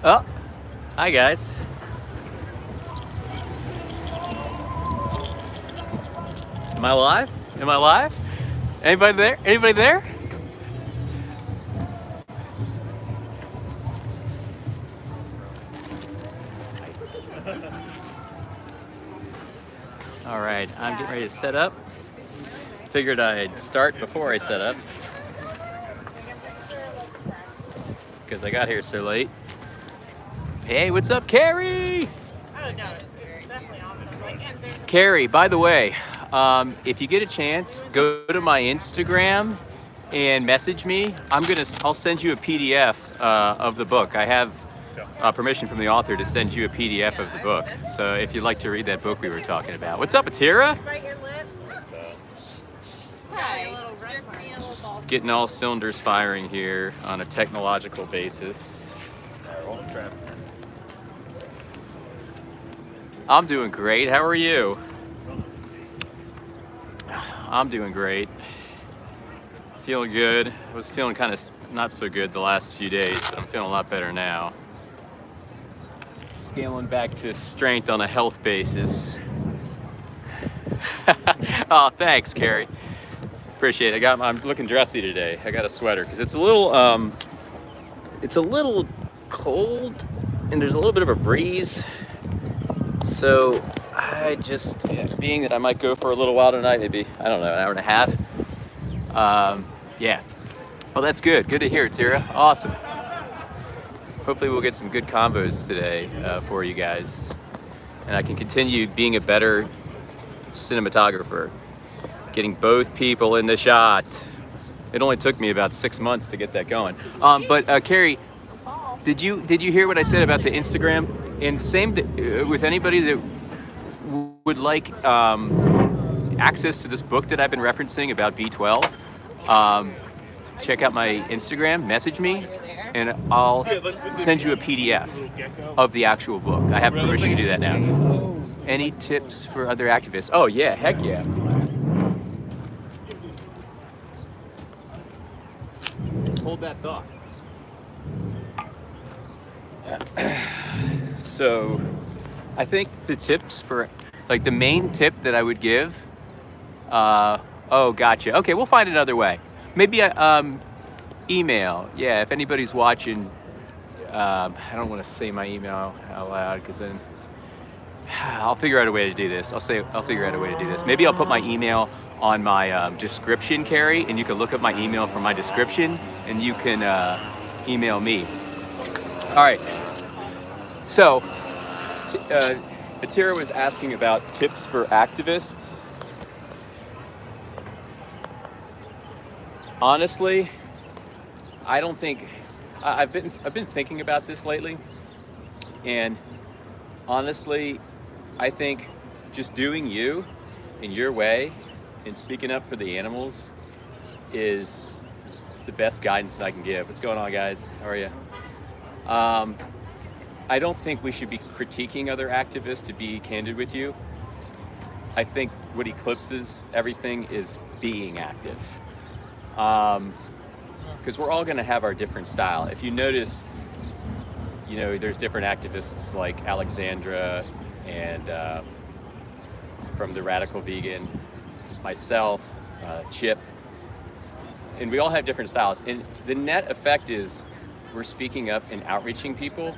Oh, hi guys. Am I live? Am I live? Anybody there? Anybody there? All right, I'm getting ready to set up. Figured I'd start before I set up because I got here so late. Hey, what's up, Carrie? Oh no, it's definitely awesome. Carrie, by the way, if you get a chance, go to my Instagram and message me. I'll send you a PDF of the book. I have permission from the author to send you a PDF of the book. So if you'd like to read that book we were talking about. What's up, Atira? Right your lip. Hi. Just getting all cylinders firing here on a technological basis. I'm doing great. How are you? I'm doing great. Feeling good. I was feeling kind of not so good the last few days, but I'm feeling a lot better now. Scaling back to strength on a health basis. Oh, thanks, Carrie. Appreciate it. I'm looking dressy today. I got a sweater because it's a little cold and there's a little bit of a breeze. So I just, being that I might go for a little while tonight, maybe, I don't know, an hour and a half. Yeah. Well, that's good. Good to hear, Tira. Awesome. Hopefully we'll get some good combos today for you guys. And I can continue being a better cinematographer. Getting both people in the shot. It only took me about 6 months to get that going. But Carrie, did you hear what I said about the Instagram? And same with anybody that would like access to this book that I've been referencing about B12. Check out my Instagram, message me, and I'll send you a PDF of the actual book. I have permission to do that now. Any tips for other activists? Oh yeah, heck yeah. Hold that thought. So, I think the tips for, like the main tip that I would give, oh, gotcha. Okay, we'll find another way. Maybe email. Yeah, if anybody's watching, I don't want to say my email out loud because then I'll figure out a way to do this. I'll figure out a way to do this. Maybe I'll put my email on my description, Carrie, and you can look up my email from my description and you can email me. All right. So, Atira was asking about tips for activists. Honestly, I don't think I've been thinking about this lately, and honestly, I think just doing you in your way and speaking up for the animals is the best guidance that I can give. What's going on, guys? How are you? I don't think we should be critiquing other activists, to be candid with you. I think what eclipses everything is being active. Because we're all going to have our different style. If you notice, you know, there's different activists like Alexandra and from the Radical Vegan, myself, Chip, and we all have different styles. And the net effect is we're speaking up and outreaching people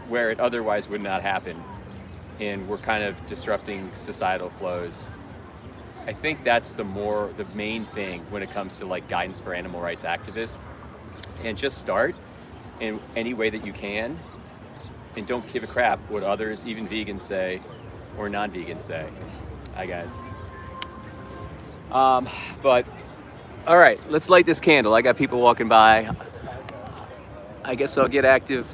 where it otherwise would not happen. And we're kind of disrupting societal flows. I think that's the main thing when it comes to like guidance for animal rights activists. And just start in any way that you can, and don't give a crap what others, even vegans, say or non-vegans say. Hi guys. But all right, let's light this candle. I got people walking by. I guess I'll get active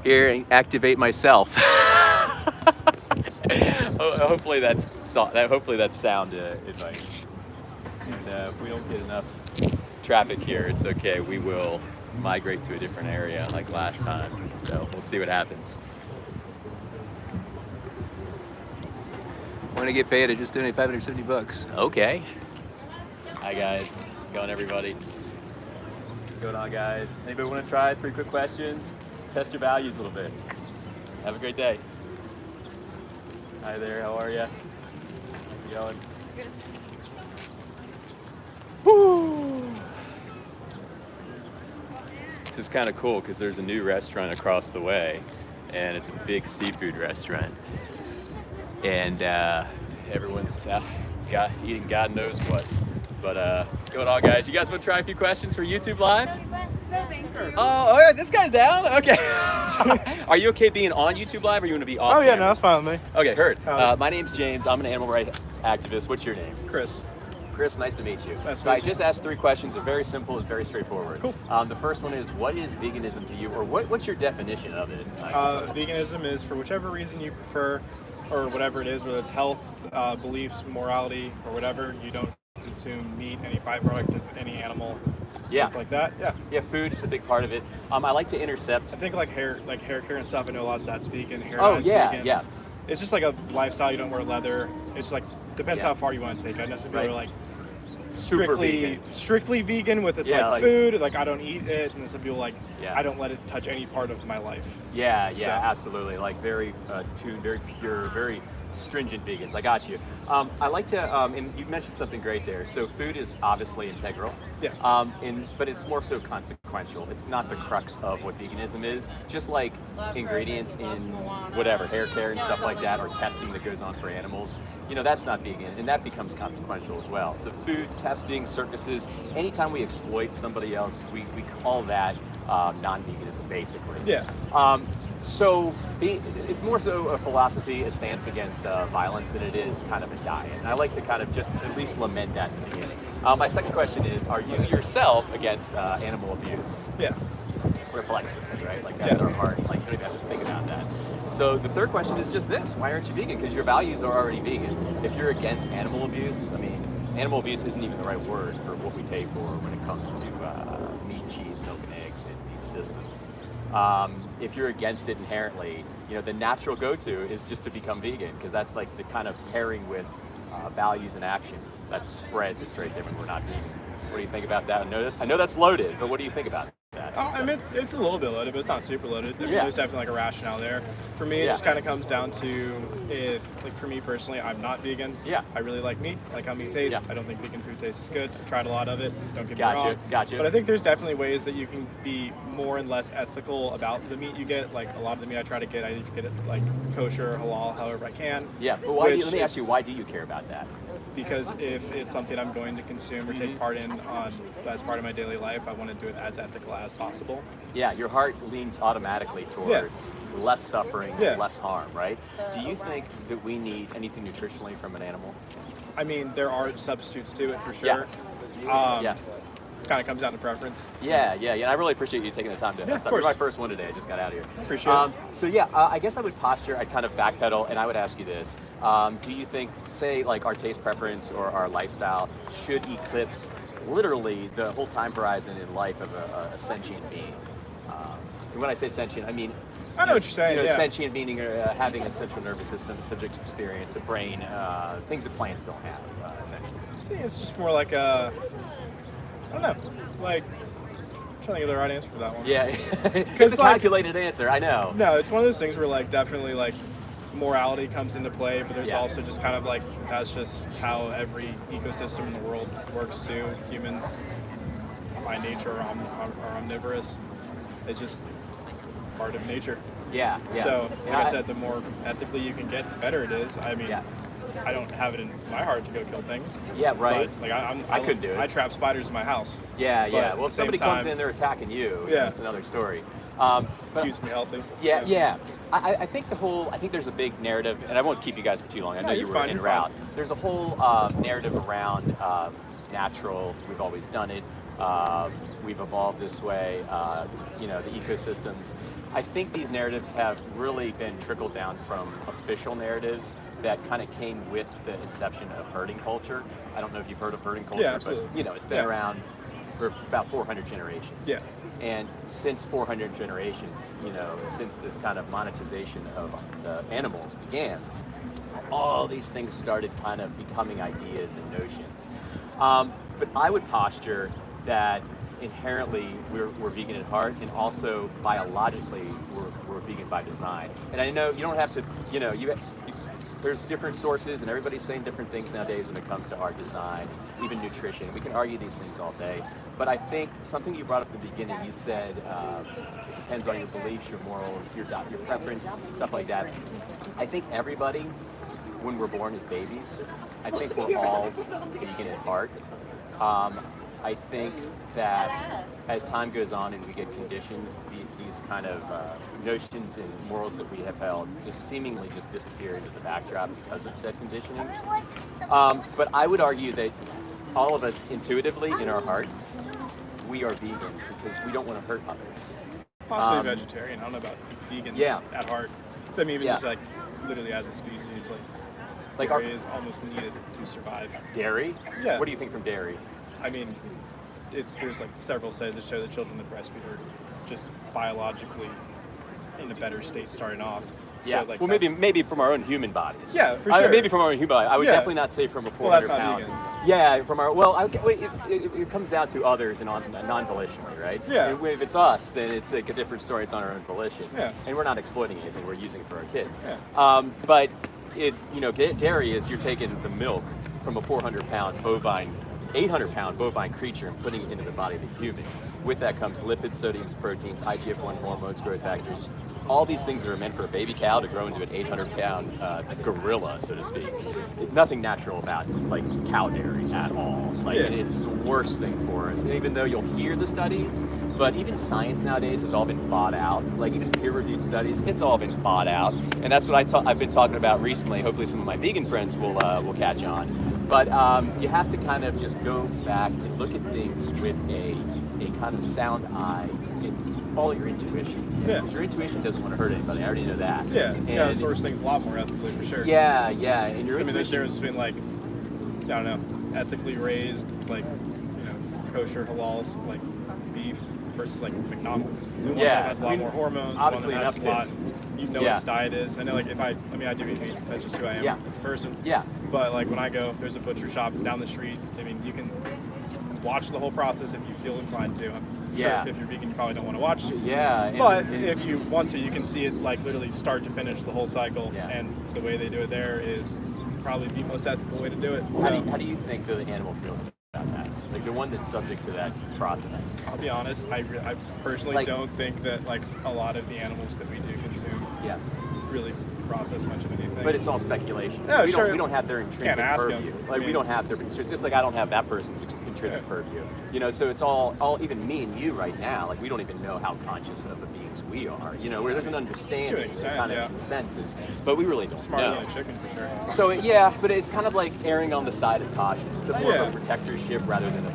here and activate myself. Hopefully that's sound inviting. And if we don't get enough traffic here, it's okay. We will migrate to a different area like last time. So we'll see what happens. Want to get paid? I just donated $570. Okay. Hi guys. How's it going, everybody? going on, guys? Anybody want to try 3 quick questions? Just test your values a little bit. Have a great day. Hi there, how are you? How's it going? Good. Woo! This is kind of cool because there's a new restaurant across the way, and it's a big seafood restaurant. And everyone's out eating God knows what. But what's going on, guys? You guys want to try a few questions for YouTube Live? No, thank you. Oh, yeah, this guy's down? Okay. Are you okay being on YouTube Live, or you want to be off? Oh yeah, camera? no, that's fine with me. Okay, heard. Howdy. My name's James. I'm an animal rights activist. What's your name? Chris. Chris, nice to meet you. Nice to So I meet you. just asked 3 questions. They're very simple and very straightforward. Cool. The first one is, what is veganism to you, or what's your definition of it? I suppose? Veganism is for whichever reason you prefer, or whatever it is, whether it's health, beliefs, morality, or whatever. You don't consume meat, any byproduct of any animal, Yeah. stuff like that. Yeah. Yeah, food is a big part of it. I like to intercept. I think like hair care and stuff. I know a lot of that's vegan. Hair Oh, dye's yeah, vegan. yeah. It's just like a lifestyle. You don't wear leather. It's like depends Yeah. how far you want to take. I know some people Right. are like Super vegan. strictly vegan with its Yeah, like like- food. Like I don't eat it, and then some people like Yeah. I don't let it touch any part of my life. Yeah, So- absolutely. Like very tuned, very pure, very stringent vegans. I got you. I like to, and you mentioned something great there. So food is obviously integral. Yeah. But it's more so consequential. It's not the crux of what veganism is. Just like ingredients in whatever, hair care and stuff like that, or testing that goes on for animals. You know, that's not vegan, and that becomes consequential as well. So food, testing, circuses, anytime we exploit somebody else, we call that non-veganism, basically. Yeah. It's more so a philosophy, a stance against violence than it is kind of a diet. And I like to kind of just at least lament that in the beginning. My second question is, are you yourself against animal abuse? Yeah. Reflexively, right? Like that's Yeah. our heart. Like you don't even have to think about that. So the third question is just this: why aren't you vegan? Because your values are already vegan. If you're against animal abuse, I mean, animal abuse isn't even the right word for what we pay for when it comes to meat, cheese, milk, and eggs in these systems. If you're against it inherently, you know, the natural go-to is just to become vegan, because that's like the kind of pairing with values and actions, that spread that's right there when we're not vegan. What do you think about that? I know that's loaded, but what do you think about that? I mean, it's a little bit loaded, but it's not super loaded. I mean, Yeah. there's definitely like a rationale there. For me, it Yeah. just kind of comes down to if, like for me personally, I'm not vegan. Yeah. I really like meat, like how meat tastes. Yeah. I don't think vegan food tastes as good. I've tried a lot of it. Don't get me Gotcha, wrong. gotcha. But I think there's definitely ways that you can be more and less ethical about the meat you get. Like a lot of the meat I try to get, I get it like kosher, halal, however I can. Yeah, but why? which Let me ask is- you, why do you care about that? Because if it's something I'm going to consume or Mm-hmm. take part in on as part of my daily life, I want to do it as ethical as possible. Yeah, your heart leans automatically towards less suffering, Yeah. less harm, right? Do you think that we need anything nutritionally from an animal? I mean, there are substitutes to it for sure. Yeah. Kind of comes down to preference. Yeah. And I really appreciate you taking the time to Yeah, of stop. course. You're my first one today. I just got out of here. Appreciate it. So yeah, I guess I would posture, I'd kind of backpedal, and I would ask you this. Do you think, say, like our taste preference or our lifestyle should eclipse literally the whole time horizon in life of a sentient being? And when I say sentient, I mean, I know what you're saying, You know, yeah. sentient meaning having a central nervous system, subject experience, a brain, things that plants don't have, essentially. I think it's just more like a, I don't know, like, I'm trying to think of the right answer for that one. Yeah, it's a like- calculated answer. I know. No, it's one of those things where like definitely like morality comes into play, but there's Yeah. also just kind of like that's just how every ecosystem in the world works too. Humans, by nature, are omnivorous. It's just part of nature. Yeah. So, Yeah, like I said, the more ethically you can get, the better it is. I mean, Yeah. I don't have it in my heart to go kill things. Yeah, right. But, like I couldn't do it. I trap spiders in my house. Yeah. But at Well, the if same somebody comes time- in, they're attacking you. Yeah. That's another story. Keeps me healthy. Yeah. I think I think there's a big narrative, and I won't keep you guys for too long. I know No, you you're were fine, in you're route. fine. There's a whole narrative around natural. We've always done it. We've evolved this way. You know, the ecosystems. I think these narratives have really been trickled down from official narratives that kind of came with the inception of herding culture. I don't know if you've heard of herding culture, absolutely. but you know, it's been Yeah. around for about 400 generations. Yeah. And since 400 generations, you know, since this kind of monetization of the animals began, all these things started kind of becoming ideas and notions. But I would posture that inherently we're vegan at heart, and also biologically we're vegan by design. And I know you don't have to, there's different sources, and everybody's saying different things nowadays when it comes to our design, even nutrition. We can argue these things all day, but I think something you brought up at the beginning, you said it depends on your beliefs, your morals, your preference, stuff like that. I think everybody, when we're born as babies, I think we're all vegan at heart. I think that as time goes on and we get conditioned, these kind of notions and morals that we have held just seemingly just disappear into the backdrop because of said conditioning. But I would argue that all of us intuitively in our hearts, we are vegan because we don't want to hurt others. Possibly vegetarian. I don't know about vegan at heart. So I mean, even just like literally as a species, like dairy is almost needed to survive. Dairy? Yeah. What do you think from dairy? I mean, there's like several studies that show that children that breastfeed are just biologically in a better state starting off. Yeah. So, like, well, maybe from our own human bodies. Yeah, for sure. Maybe from our own human body. I would definitely not say from a 400 that's not pound. vegan. Yeah, from our it comes down to others and non-volitionally, right? Yeah. And if it's us, then it's like a different story. It's on our own volition. Yeah. And we're not exploiting anything. We're using it for our kid. Yeah. But dairy is you're taking the milk from a 400-pound bovine, 800-pound bovine creature and putting it into the body of a human. With that comes lipids, sodiums, proteins, IGF-1 hormones, growth factors. All these things that are meant for a baby cow to grow into an 800-pound gorilla, so to speak. Nothing natural about like cow dairy at all. It's the worst thing for us. And even though you'll hear the studies, but even science nowadays has all been bought out. Like even peer-reviewed studies, it's all been bought out. And that's what I've been talking about recently. Hopefully, some of my vegan friends will catch on. But you have to kind of just go back and look at things with a kind of sound eye and follow your intuition. Yeah. Because your intuition doesn't want to hurt anybody. I already know that. Yeah. And You gotta source things a lot more ethically for sure. Yeah. And your I mean, there's a intuition. difference between I don't know, ethically raised, kosher halal, beef versus McDonald's. One that has a lot more hormones. obviously one that has enough a lot. You know what its diet is. I know, I do eat meat. That's just who I am as a person. Yeah. But when I go, there's a butcher shop down the street. I mean, you can watch the whole process if you feel inclined to. I'm sure if you're vegan, you probably don't want to watch. Yeah. But if you want to, you can see it literally start to finish the whole cycle. Yeah. And the way they do it there is probably the most ethical way to do it. So, How do you think the animal feels about that? Like the one that's subject to that process. I'll be honest, I personally don't think that a lot of the animals that we do consume really process much of anything. But it's all speculation. Yeah, we sure. don't have their intrinsic ask purview. them. We don't have their just like I don't have that person's intrinsic purview. So it's all even me and you right now. We don't even know how conscious of the beings we are. Where there's an understanding, there's kind of consensus, but we really don't Smarter know. than a chicken for sure. So but it's kind of like erring on the side of caution, just a more of a protectorship rather than a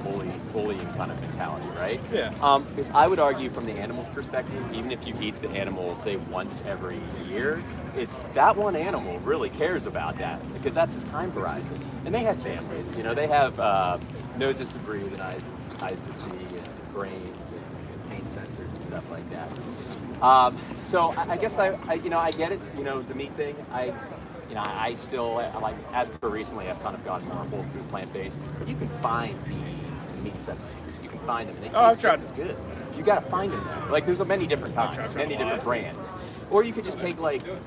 bullying kind of mentality, right? Yeah. Because I would argue from the animal's perspective, even if you eat the animal, say once every year, it's that one animal really cares about that because that's his time horizon. And they have families, they have noses to breathe and eyes to see and brains and pain sensors and stuff like that. So I guess I get it, the meat thing. I still, as per recently, I've kind of gone more whole food, plant-based. But you can find the meat substitutes. You can find them, and they taste just as good. You got to find them though. There's many different kinds, many different brands. Or you could just take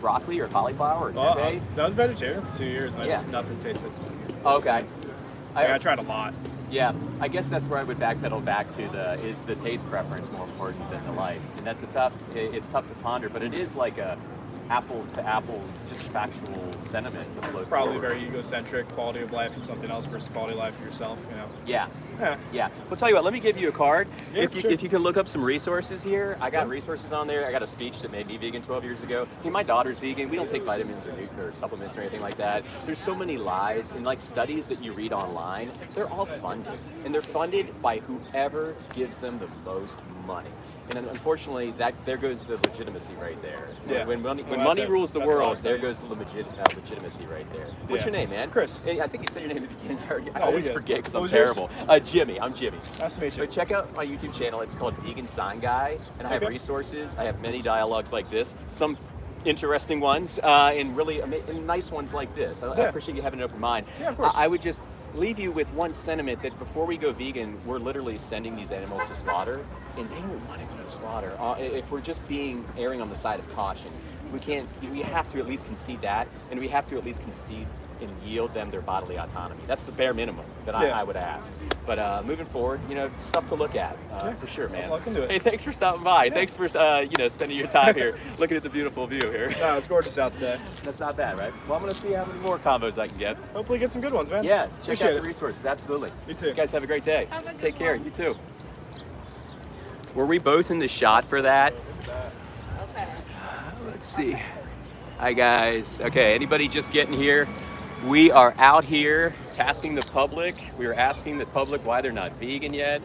broccoli or cauliflower or tempeh. So I was vegetarian for 2 years, and nothing tasted. Okay. I tried a lot. Yeah, I guess that's where I would backpedal back to is the taste preference more important than the life, and that's it's tough to ponder, but it is like a apples to apples, just factual sentiment to float It's probably forward. very egocentric, quality of life of something else versus quality of life for yourself. Yeah. Yeah. Yeah. Well, tell you what, let me give you a card. Yeah, if you sure. if you can look up some resources here, I got resources on there. I got a speech that made me vegan 12 years ago. My daughter's vegan. We don't take vitamins or supplements or anything like that. There's so many lies and studies that you read online. They're all funded, and they're funded by whoever gives them the most money. And unfortunately, there goes the legitimacy right there. Yeah. When money That's rules the that's world, all there studies. goes the legitimacy right there. What's Yeah. your name, man? Chris. I think you said your name at the beginning. I Oh, always you're good. forget because What I'm was yours? terrible. Jimmy. I'm Jimmy. Nice to meet you. But check out my YouTube channel. It's called Vegan Sign Guy, and I have Okay. resources. I have many dialogues like this, some interesting ones, and really nice ones like this. I appreciate you having an open mind. Yeah, of course. I would just leave you with one sentiment that before we go vegan, we're literally sending these animals to slaughter, and they don't want to go to slaughter. If we're just erring on the side of caution, we have to at least concede that, and we have to at least concede and yield them their bodily autonomy. That's the bare minimum that I would ask. But moving forward, it's stuff to look at for sure, man. I'll look into it. Hey, thanks for stopping by. Yeah. Thanks for spending your time here, looking at the beautiful view here. No, it's gorgeous out today. That's not bad, right? Well, I'm gonna see how many more combos I can get. Hopefully get some good ones, man. Yeah, check Appreciate out the it. resources. Absolutely. You too. You guys have a great day. Have a good Take care. one. You too. Were we both in the shot for that? Okay. Let's see. Hi guys. Okay, anybody just getting here? We are out here tasking the public. We are asking the public why they're not vegan yet.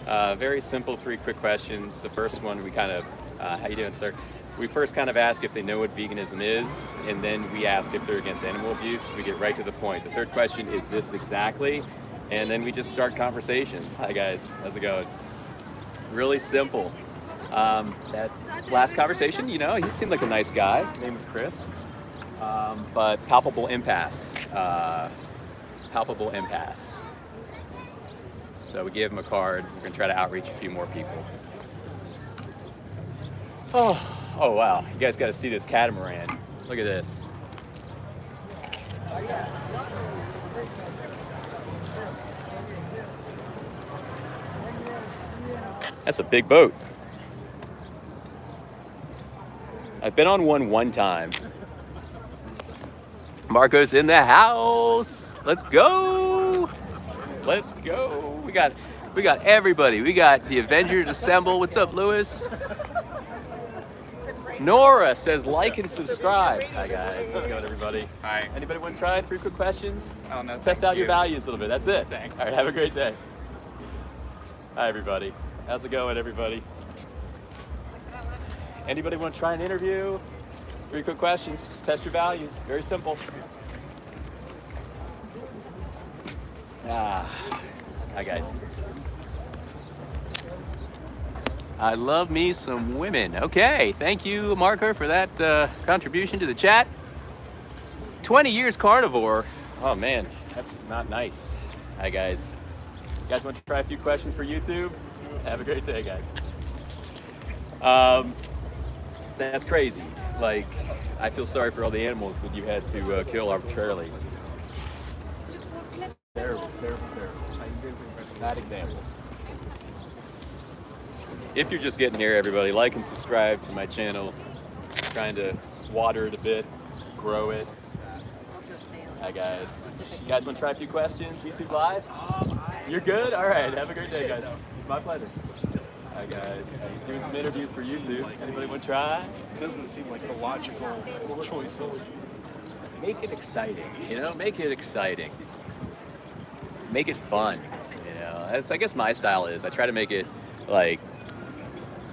Very simple, 3 quick questions. The first one, we kind of, how you doing, sir? We first kind of ask if they know what veganism is, and then we ask if they're against animal abuse. We get right to the point. The third question is this exactly, and then we just start conversations. Hi guys, how's it going? Really simple. That last conversation, he seemed like a nice guy. His name is Chris. But palpable impasse. Palpable impasse. So we gave him a card. We're gonna try to outreach a few more people. Oh wow! You guys got to see this catamaran. Look at this. That's a big boat. I've been on one time. Marco's in the house. Let's go. Let's go. We got everybody. We got the Avengers assemble. What's up, Lewis? Nora says like and subscribe. Hi guys. How's it going, everybody? Hi. Anybody want to try 3 quick questions? Oh, no, Just test thank out your you. values a little bit. That's it. Thanks. All right. Have a great day. Hi, everybody. How's it going, everybody? Anybody want to try an interview? 3 quick questions. Just test your values. Very simple. Hi guys. I love me some women. Okay, thank you, Marco, for that contribution to the chat. 20 years carnivore. Oh man, that's not nice. Hi guys. You guys want to try a few questions for YouTube? Have a great day, guys. That's crazy. Like, I feel sorry for all the animals that you had to kill arbitrarily. Terrible. Bad example. If you're just getting here, everybody, like and subscribe to my channel. I'm trying to water it a bit, grow it. Hi guys. You guys want to try a few questions? YouTube Live? You're good? All right. Have a great day, guys. My pleasure. Hi guys. Doing some interviews for YouTube. Anybody want to try? It doesn't seem like the logical choice. Make it exciting, make it exciting. Make it fun, That's, I guess my style is, I try to make it like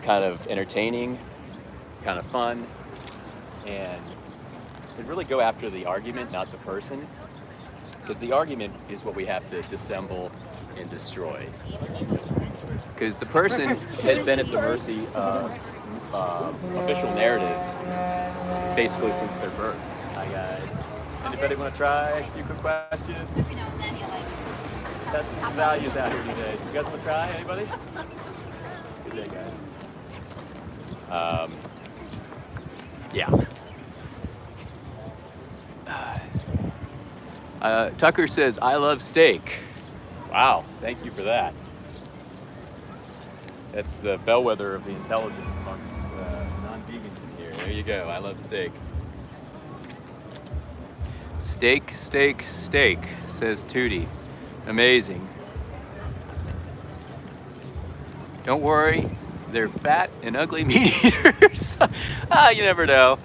kind of entertaining, kind of fun, and really go after the argument, not the person, because the argument is what we have to dissemble and destroy. Because the person has been at the mercy of official narratives basically since their birth. Hi guys. Anybody want to try a few quick questions? Testing some values out here today. You guys want to try? Anybody? Good day, guys. Yeah. Tucker says, I love steak. Wow, thank you for that. That's the bellwether of the intelligence amongst non-vegans in here. There you go, I love steak. Steak, steak, steak, says Tootie. Amazing. Don't worry, they're fat and ugly meat eaters. You never know.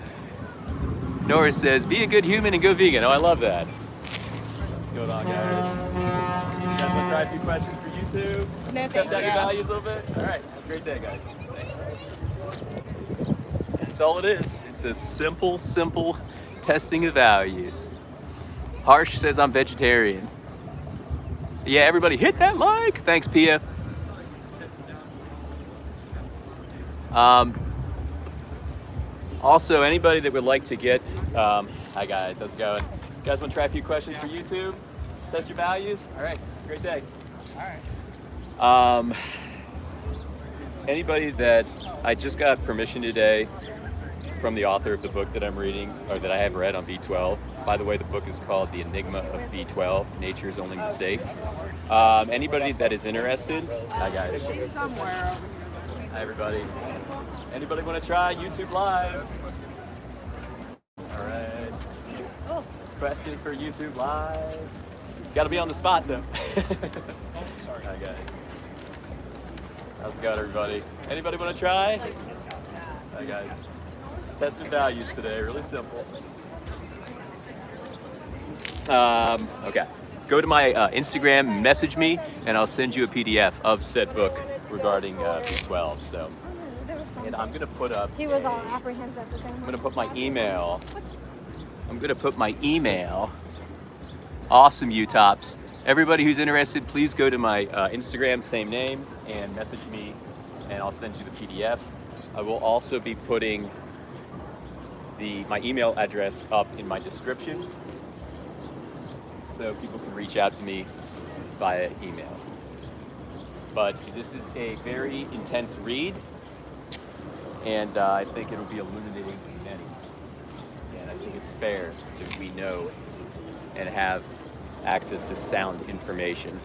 Nora says, be a good human and go vegan. Oh, I love that. What's going on, guys? You guys want to try a few questions for YouTube? No, Test out your values a little bit? All right, have a great day, guys. Thanks. That's all it is. It's a simple testing of values. Harsh says I'm vegetarian. Yeah, everybody hit that like. Thanks, Pia. Also, anybody that would like to get, hi guys, how's it going? You guys want to try a few questions for YouTube? Just test your values. All right, great day. All right. Anybody that I just got permission today from the author of the book that I'm reading, or that I have read on B12. By the way, the book is called The Enigma of B12, Nature's Only Mistake. Anybody that is interested, hi guys. She's somewhere over here. Hi everybody. Anybody want to try YouTube Live? All right. Questions for YouTube Live? Got to be on the spot though. Sorry. Hi guys. How's it going, everybody? Anybody want to try? Hi guys. Just testing values today. Really simple. Okay. Go to my Instagram, message me, and I'll send you a PDF of said book regarding B12. So, and I'm gonna put up. He was all apprehensive. I'm gonna put my email. Awesome, U-Tops. Everybody who's interested, please go to my Instagram, same name, and message me, and I'll send you the PDF. I will also be putting my email address up in my description, so people can reach out to me via email. But this is a very intense read, and I think it'll be illuminating to many. And I think it's fair that we know and have access to sound information.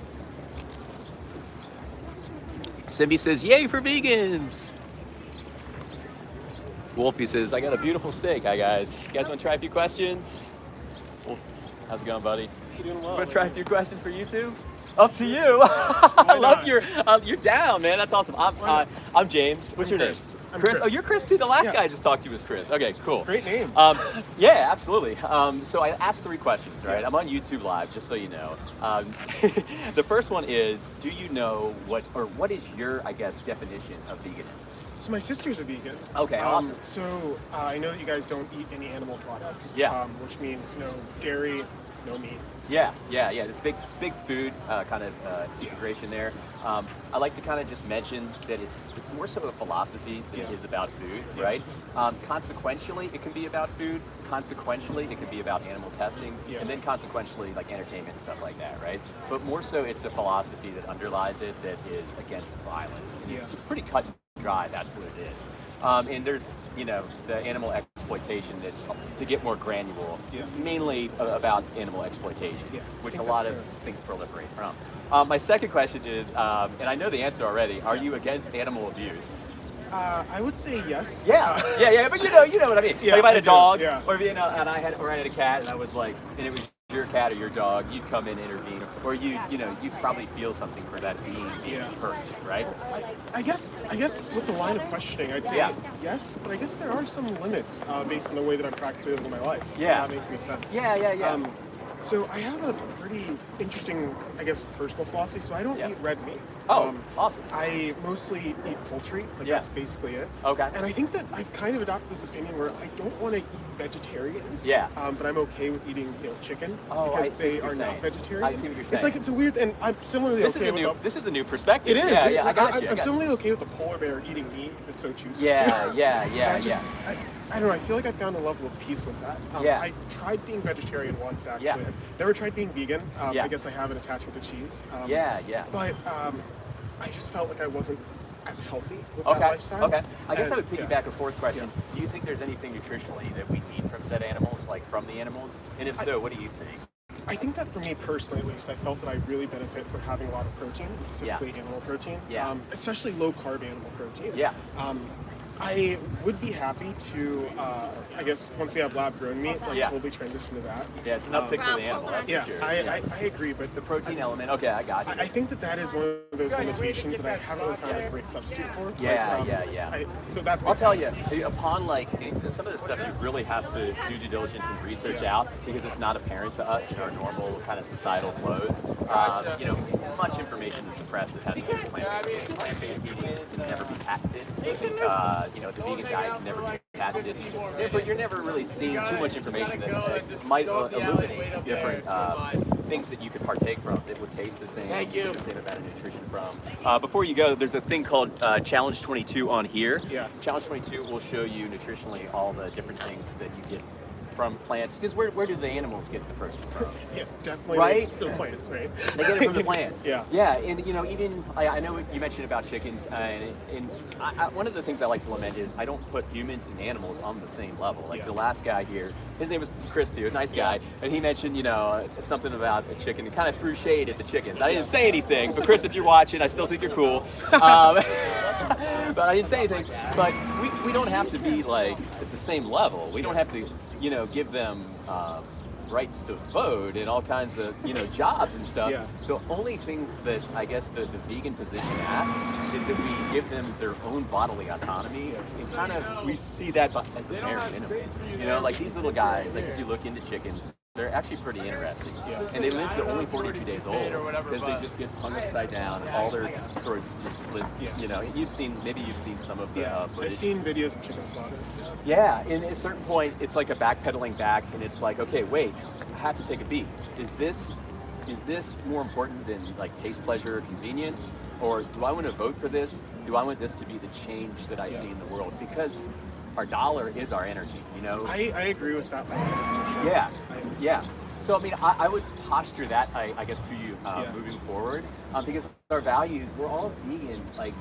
Simbi says, yay for vegans! Wolfie says, I got a beautiful steak. Hi guys. You guys want to try a few questions? Wolf, how's it going, buddy? You're doing well. Want to try a few questions for YouTube? Up to you. I love you're down, man. That's awesome. I'm James. What's your name? I'm Chris. Oh, you're Chris too. The last Yeah. guy I just talked to was Chris. Okay, cool. Great name. Yeah, absolutely. So I asked 3 questions, right? Yeah. I'm on YouTube Live, just so you know. The first one is, do you know what is your, I guess, definition of veganism? So my sister's a vegan. Okay, awesome. So I know that you guys don't eat any animal products. Yeah. Which means no dairy, no meat. Yeah. There's big food kind of integration there. I like to kind of just mention that it's more so a philosophy than it is about food, right? Consequentially, it can be about food. Consequentially, it can be about animal testing, and then consequentially, like entertainment and stuff like that, right? But more so, it's a philosophy that underlies it that is against violence. And it's pretty cut and dry. That's what it is. And there's, the animal exploitation that's to get more granular. It's mainly about animal exploitation, which a lot of things proliferate from. My second question is, and I know the answer already, are you against animal abuse? I would say yes. Yeah, but you know what I mean. Yeah, like if I had a I do, dog, yeah. or and I had a cat, and I was like, and it was your cat or your dog, you'd come in and intervene, or you'd probably feel something for that being hurt, right? I guess with the line of questioning, I'd say yes, but I guess there are some limits based on the way that I'm practically living my life. Yeah. If that makes any sense. Yeah. So I have a pretty interesting, I guess, personal philosophy. So I don't eat red meat. Oh, awesome. I mostly eat poultry. That's basically it. Okay. And I think that I've kind of adopted this opinion where I don't want to eat vegetarians. Yeah. But I'm okay with eating, chicken Oh, because I see they what are you're not saying. vegetarian. I see what you're saying. It's a weird, and I'm similarly This okay is with this is a new perspective. It is. Yeah, I got you. I'm similarly okay with the polar bear eating meat if it so chooses to. Yeah. I don't know. I feel like I found a level of peace with that. I tried being vegetarian once, actually. Yeah. I've never tried being vegan. I guess I have an attachment to cheese. But I just felt like I wasn't as healthy with that lifestyle. Okay. I guess I would piggyback a fourth question. Do you think there's anything nutritionally that we need from said animals, like from the animals? And if so, what do you think? I think that for me personally, at least, I felt that I really benefit from having a lot of protein, specifically animal protein. Especially low carb animal protein. I would be happy to, I guess, once we have lab-grown meat, totally transition to that. Yeah, it's an uptick for the animal, that's for sure. I agree, but the protein element, okay, I got you. I think that is one of those limitations that I haven't really found a great substitute for. I'll tell you, upon some of this stuff, you really have to do due diligence and research out because it's not apparent to us in our normal kind of societal flows. Much information is suppressed that has to do with plant-based eating. It can never be patented. The vegan diet can never be patented. Therefore, you're never really seeing too much information that might illuminate some different things that you could partake from that would taste the same, get the same amount of nutrition from. Before you go, there's a thing called Challenge 22 on here. Yeah. Challenge 22 will show you nutritionally all the different things that you get from plants, because where do the animals get the protein from? Yeah, definitely. Right? From the plants, right? They get it from the plants. Yeah. Yeah, and you know, even I know what you mentioned about chickens, and one of the things I like to lament is I don't put humans and animals on the same level. Like the last guy here, his name was Chris too, a nice guy, and he mentioned, you know, something about a chicken and kind of threw shade at the chickens. I didn't say anything, but Chris, if you're watching, I still think you're cool. But I didn't say anything. But we don't have to be like at the same level. We don't have to, you know, give them rights to vote and all kinds of, you know, jobs and stuff. Yeah. The only thing that I guess the vegan position asks is that we give them their own bodily autonomy, and kind of we see that as the bare minimum. You know, like these little guys, like if you look into chickens, they're actually pretty interesting. And they live to only 42 days old because they just get hung upside down and all their throats just slit. You know, maybe you've seen some of the I've seen videos of chicken slaughter. Yeah, and at a certain point, it's like a backpedaling back, and it's like, okay, wait, I have to take a beat. Is this more important than like taste, pleasure, convenience, or do I want to vote for this? Do I want this to be the change that I see in the world? Because our dollar is our energy, you know? I agree with that philosophy for sure. Yeah. So, I mean, I would posture that, I guess, to you moving forward, because our values, we're all vegan. Like,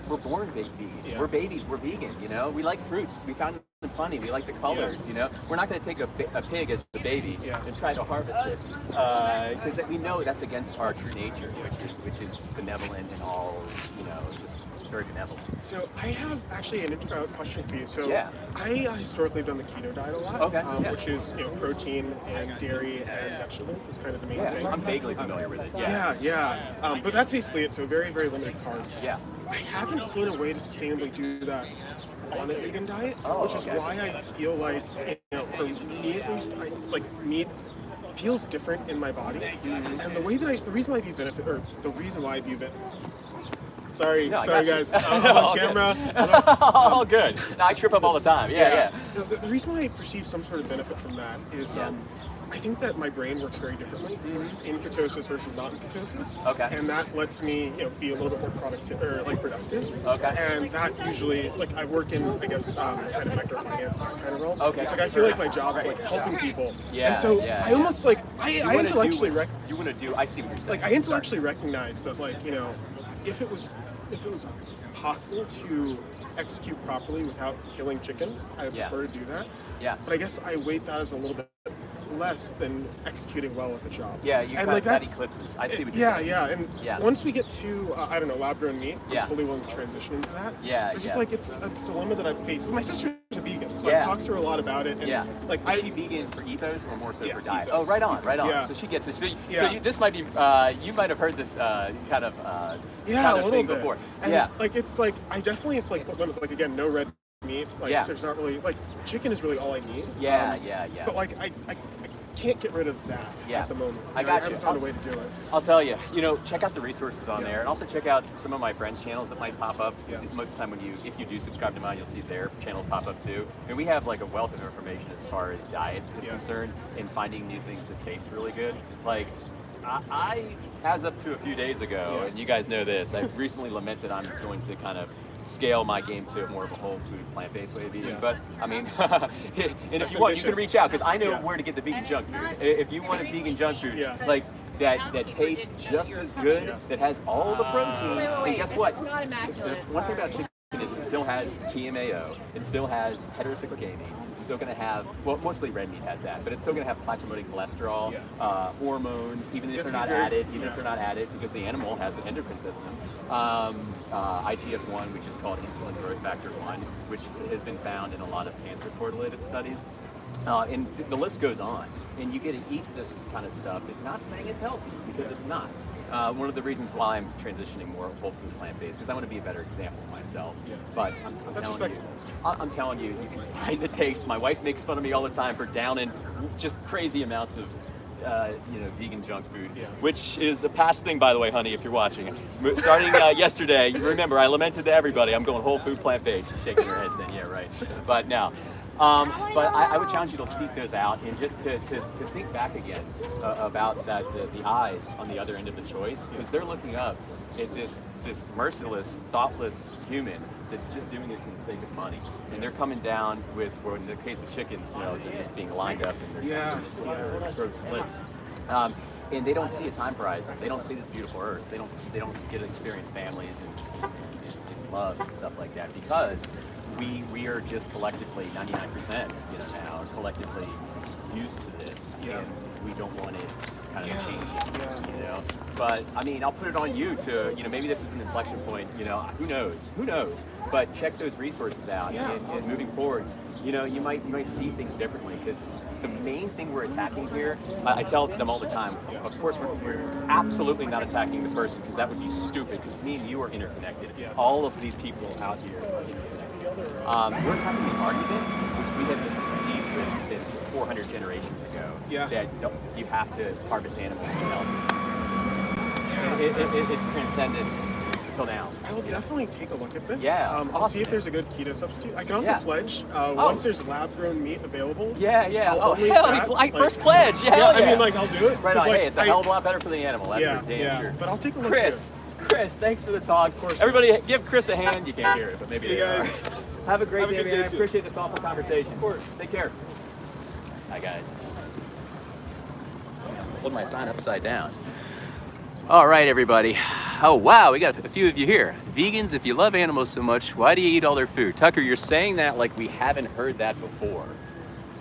we're born vegan. Yeah. We're babies, we're vegan, you know? We like fruits. We found them funny. We like the colors, you know? We're not going to take a pig as the baby and try to harvest it, because we know that's against our true nature, which is benevolent and all, you know, just very benevolent. So I have actually a question for you. So I historically have done the keto diet a lot, which is, you know, protein and dairy and vegetables is kind of the main thing. I'm vaguely familiar with it. But that's basically it. So very, very limited carbs. Yeah. I haven't seen a way to sustainably do that on a vegan diet, which is why I feel like, you know, for me at least, meat feels different in my body, and the reason why I view it. Sorry guys, I'm on camera. All good. No, I trip up all the time. Yeah. The reason why I perceive some sort of benefit from that is I think that my brain works very differently in ketosis versus not in ketosis. Okay. And that lets me, you know, be a little bit more productive. Okay. And that usually, like, I work in, I guess, kind of microfinance, that kind of role. Okay. It's like I feel like my job is like helping people. Yeah. And so I almost like I intellectually I see what you're saying. like I intellectually recognize that, like, you know, if it was possible to execute properly without killing chickens, I would prefer to do that. Yeah. But I guess I weight that as a little bit less than executing well at the job. Yeah, you and kind like of that eclipses. I see what you're saying. And once we get to I don't know, lab-grown meat, I'm totally willing to transition into that. It's just like it's a dilemma that I've faced. My sister's a vegan, so I've talked to her a lot about it. And like, is she vegan for ethos or more so for diet? Ethos. Oh, right on. Yeah. So she gets it. So this might be you might have heard this kind of a little little bit bit before. And like it's like I definitely have like again, no red meat. Like there's not really like chicken is really all I need. But like I can't get rid of that at the moment. I got you. I haven't found a way to do it. I'll tell you, you know, check out the resources on there, and also check out some of my friends' channels that might pop up. Most of the time, if you do subscribe to mine, you'll see their channels pop up too. And we have like a wealth of information as far as diet is concerned, and finding new things that taste really good. Like, I as up to a few days ago, and you guys know this, I've recently lamented I'm going to kind of scale my game to more of a whole food, plant-based way of eating. But I mean, and if you want, you can reach out, because I know where to get the vegan junk food. If you want a vegan junk food, like that tastes just as good, that has all the protein, and guess what? It's not immaculate. One thing about chicken is it still has TMAO, it still has heterocyclic amines, it's still going to have, well, mostly red meat has that, but it's still going to have plaque-promoting cholesterol, hormones, even if they're not added, because the animal has an endocrine system, IGF-1, which is called insulin growth factor 1, which has been found in a lot of cancer correlated studies. And the list goes on, and you get to eat this kind of stuff. Not saying it's healthy, because it's not. One of the reasons why I'm transitioning more whole food plant-based, because I want to be a better example of myself. But I'm telling you, you can find the taste. My wife makes fun of me all the time for downing just crazy amounts of vegan junk food, which is a past thing, by the way, honey, if you're watching. Starting yesterday, remember, I lamented to everybody, I'm going whole food plant-based. Shaking her head saying, yeah, right. But now, but I would challenge you to seek those out, and just to think back again about the eyes on the other end of the choice, because they're looking up at this just merciless, thoughtless human that's just doing it for the sake of money. And they're coming down with, or in the case of chickens, you know, they're just being lined up and their throats slit. And they don't see a time horizon. They don't see this beautiful earth. They don't get to experience families and love and stuff like that, because we are just collectively 99%, you know, now collectively used to this, and we don't want it kind of changing, you know. But I mean, I'll put it on you to, you know, maybe this is an inflection point, you know, who knows, but check those resources out, and moving forward, you know, you might see things differently, because the main thing we're attacking here, I tell them all the time, of course we're absolutely not attacking the person, because that would be stupid, because me and you are interconnected. All of these people out here are interconnected. We're attacking the argument, which we have been deceived with since 400 generations ago, that you have to harvest animals to help. It's transcended until now. I will definitely take a look at this. I'll see if there's a good keto substitute. I can also pledge once there's lab-grown meat available. First pledge. I mean, like, I'll do it. Right on. Hey, it's a hell of a lot better for the animal. That's for damn sure. But I'll take a look. Chris, thanks for the talk. Of course. Everybody, give Chris a hand. You can't hear it, but maybe you guys. Have a great day, man. I too. appreciate the thoughtful conversation. Of course. Take care. Hi, guys. Hold my sign upside down. All right, everybody. Oh, wow, we got a few of you here. Vegans, if you love animals so much, why do you eat all their food? Tucker, you're saying that like we haven't heard that before.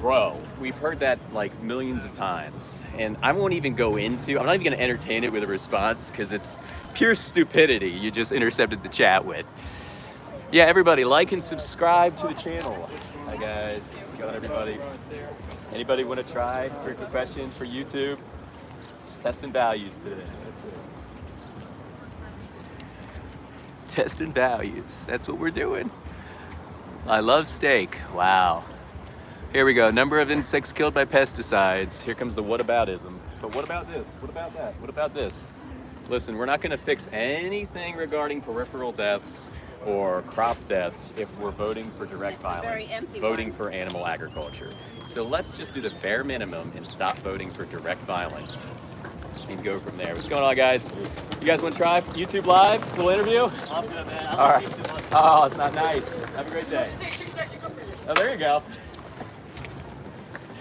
Bro, we've heard that like millions of times. And I won't even go into, I'm not even gonna entertain it with a response, because it's pure stupidity you just intercepted the chat with. Yeah, everybody, like and subscribe to the channel. Hi guys, what's going on, everybody? Anybody want to try for questions for YouTube? Just testing values today. That's it. Testing values. That's what we're doing. I love steak. Wow. Here we go. Number of insects killed by pesticides. Here comes the whataboutism. But what about this? What about that? What about this? Listen, we're not going to fix anything regarding peripheral deaths or crop deaths if we're voting for direct violence, voting for animal agriculture. So let's just do the bare minimum and stop voting for direct violence and go from there. What's going on, guys? You guys want to try YouTube Live? Cool interview? I'm good, man. All right. Oh, it's not nice. Have a great day. Oh, there you go.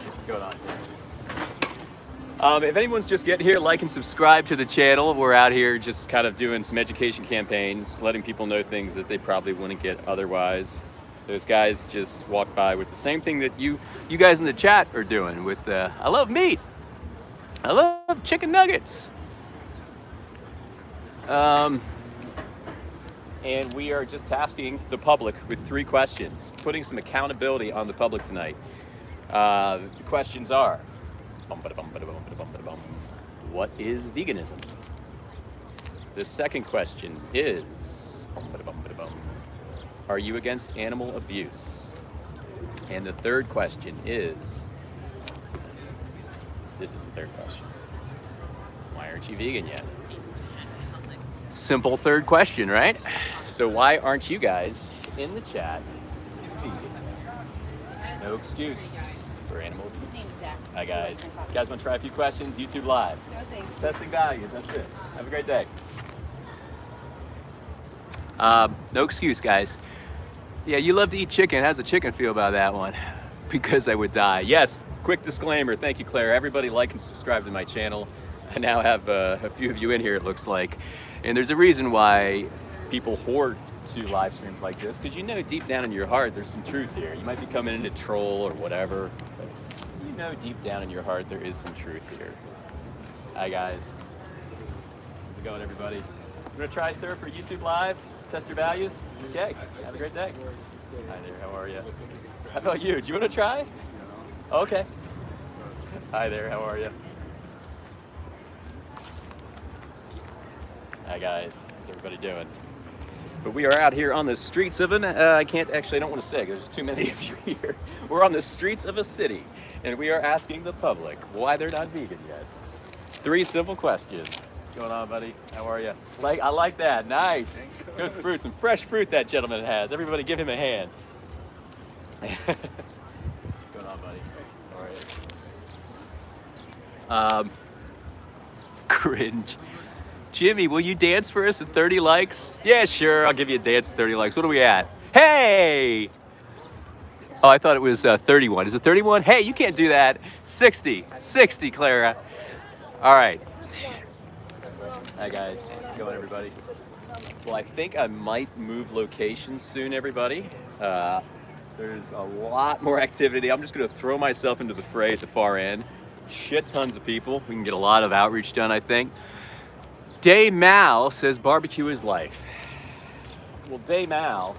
What's going on, guys? If anyone's just getting here, like and subscribe to the channel. We're out here just kind of doing some education campaigns, letting people know things that they probably wouldn't get otherwise. Those guys just walked by with the same thing that you guys in the chat are doing with I love meat. I love chicken nuggets. And we are just tasking the public with 3 questions, putting some accountability on the public tonight. The questions are, what is veganism? The second question is, are you against animal abuse? And the third question is, this is the third question, why aren't you vegan yet? Simple third question, right? So why aren't you guys in the chat vegan? No excuse for animal abuse. Hi guys. You guys want to try a few questions? YouTube Live. No thanks. Just testing values, that's it. Have a great day. No excuse, guys. Yeah, you love to eat chicken. How's the chicken feel about that one? Because I would die. Yes, quick disclaimer. Thank you, Claire. Everybody like and subscribe to my channel. I now have a few of you in here, it looks like. And there's a reason why people hoard to live streams like this, because you know deep down in your heart there's some truth here. You might be coming in to troll or whatever, but you know deep down in your heart there is some truth here. Hi guys. How's it going, everybody? You want to try, sir, for YouTube Live? Just test your values? Okay. Have a great day. Hi there, how are you? How about you? Do you want to try? Okay. Hi there, how are you? Hi guys, how's everybody doing? But we are out here on the streets of I don't want to say, there's just too many of you here. We're on the streets of a city, and we are asking the public why they're not vegan yet. 3 simple questions. What's going on, buddy? How are you? I like that, nice. Good fruit, some fresh fruit that gentleman has. Everybody give him a hand. What's going on, buddy? How are you? Cringe. Jimmy, will you dance for us at 30 likes? Yeah, sure, I'll give you a dance at 30 likes. What are we at? Hey! Oh, I thought it was 31. Is it 31? Hey, you can't do that. 60. 60, Clara. All right. Hi, guys. How's it going, everybody? Well, I think I might move locations soon, everybody. There's a lot more activity. I'm just going to throw myself into the fray at the far end. Shit tons of people. We can get a lot of outreach done, I think. Day Mal says barbecue is life. Well, Day Mal,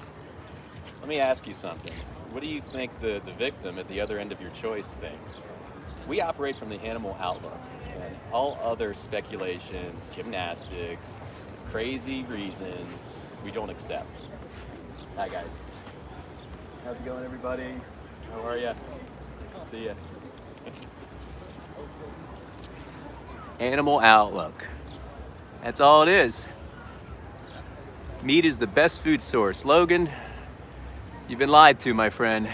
let me ask you something. What do you think the victim at the other end of your choice thinks? We operate from the animal outlook, and all other speculations, gymnastics, crazy reasons, we don't accept. Hi, guys. How's it going, everybody? How are you? Nice to see you. Animal outlook. That's all it is. Meat is the best food source. Logan, you've been lied to, my friend.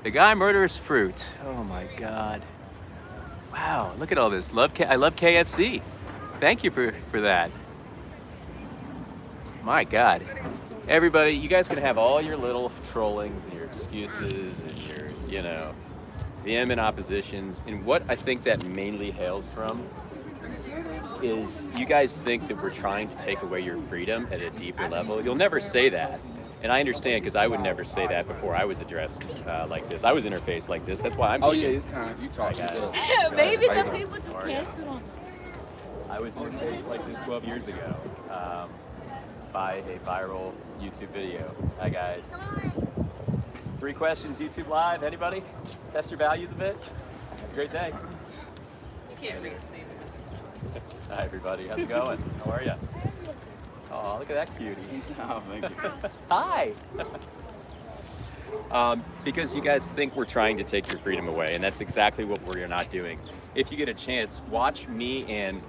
The guy murders fruit. Oh my God. Wow, look at all this. I love KFC. Thank you for that. My God. Everybody, you guys can have all your little trollings and your excuses and your, vehement oppositions. And what I think that mainly hails from is you guys think that we're trying to take away your freedom at a deeper level. You'll never say that. And I understand, because I would never say that before I was addressed like this. I was interfaced like this. That's why I'm Oh yeah, it's time. You talk. Maybe the people just canceled on. I was interfaced like this 12 years ago by a viral YouTube video. Hi guys. 3 questions, YouTube Live. Anybody? Test your values a bit. Have a great day. You can't read it. Hi everybody. How's it going? How are you? Oh, look at that cutie. Oh, thank you. Hi. Because you guys think we're trying to take your freedom away, and that's exactly what we're not doing. If you get a chance, watch me and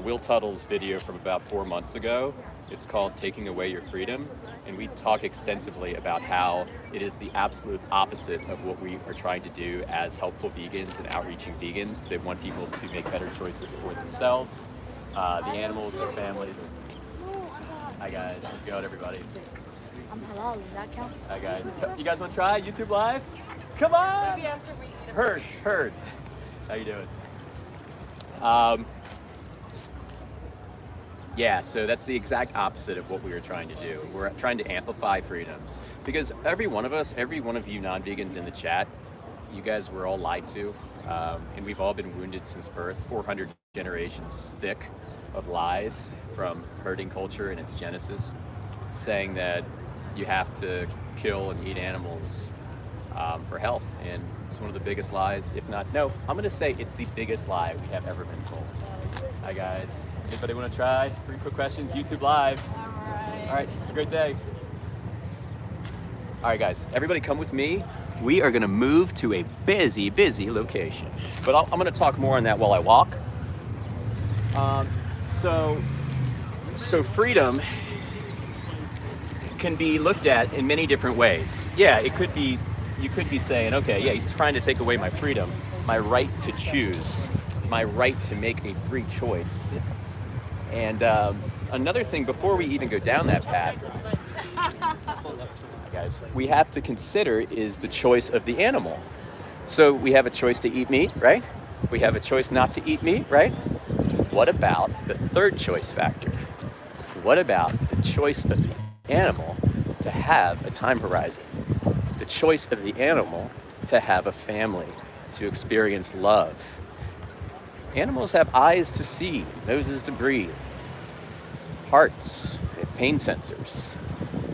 Will Tuttle's video from about 4 months ago. It's called Taking Away Your Freedom, and we talk extensively about how it is the absolute opposite of what we are trying to do as helpful vegans and outreaching vegans. They want people to make better choices for themselves, the animals, their families. Hi guys, how's it going, everybody? I'm halal, does that count? Hi guys. You guys want to try YouTube Live? Come on! Maybe after we eat Heard. How you doing? Yeah, so that's the exact opposite of what we were trying to do. We're trying to amplify freedoms. Because every one of us, every one of you non-vegans in the chat, you guys were all lied to. And we've all been wounded since birth, 400 generations thick of lies from herding culture in its genesis, saying that you have to kill and eat animals for health. And it's one of the biggest lies, if not, no, I'm gonna say it's the biggest lie we have ever been told. Hi guys, anybody wanna try? 3 quick questions, YouTube Live. All right, have a great day. All right guys, everybody come with me. We are gonna move to a busy location. But I'm gonna talk more on that while I walk. So freedom can be looked at in many different ways. Yeah, it could be, you could be saying, okay, yeah, he's trying to take away my freedom, my right to choose, my right to make a free choice. And another thing, before we even go down that path, guys, we have to consider is the choice of the animal. So we have a choice to eat meat, right? We have a choice not to eat meat, right? What about the third choice factor? What about the choice of the animal to have a time horizon? The choice of the animal to have a family, to experience love. Animals have eyes to see, noses to breathe, hearts, they have pain sensors,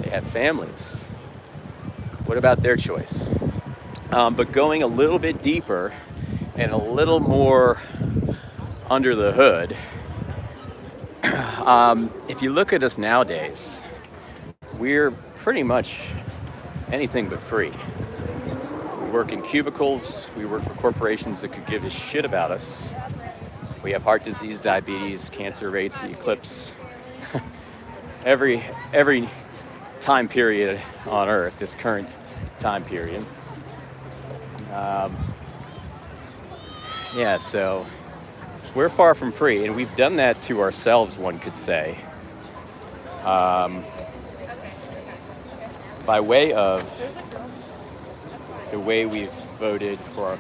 they have families. What about their choice? But going a little bit deeper and a little more under the hood, if you look at us nowadays, we're pretty much anything but free. We work in cubicles, we work for corporations that could give a shit about us. We have heart disease, diabetes, cancer rates that eclipse every time period on Earth, this current time period. Yeah, so we're far from free, and we've done that to ourselves, one could say. by way of the way we've voted for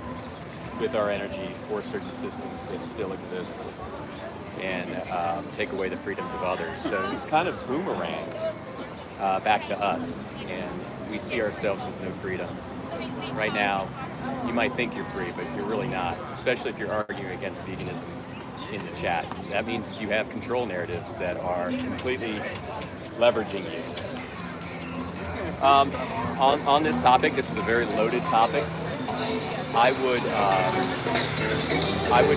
with our energy for certain systems that still exist and take away the freedoms of others. So it's kind of boomeranged back to us, and we see ourselves with no freedom. Right now, you might think you're free, but you're really not, especially if you're arguing against veganism in the chat. That means you have control narratives that are completely leveraging you. On this topic, this is a very loaded topic. I would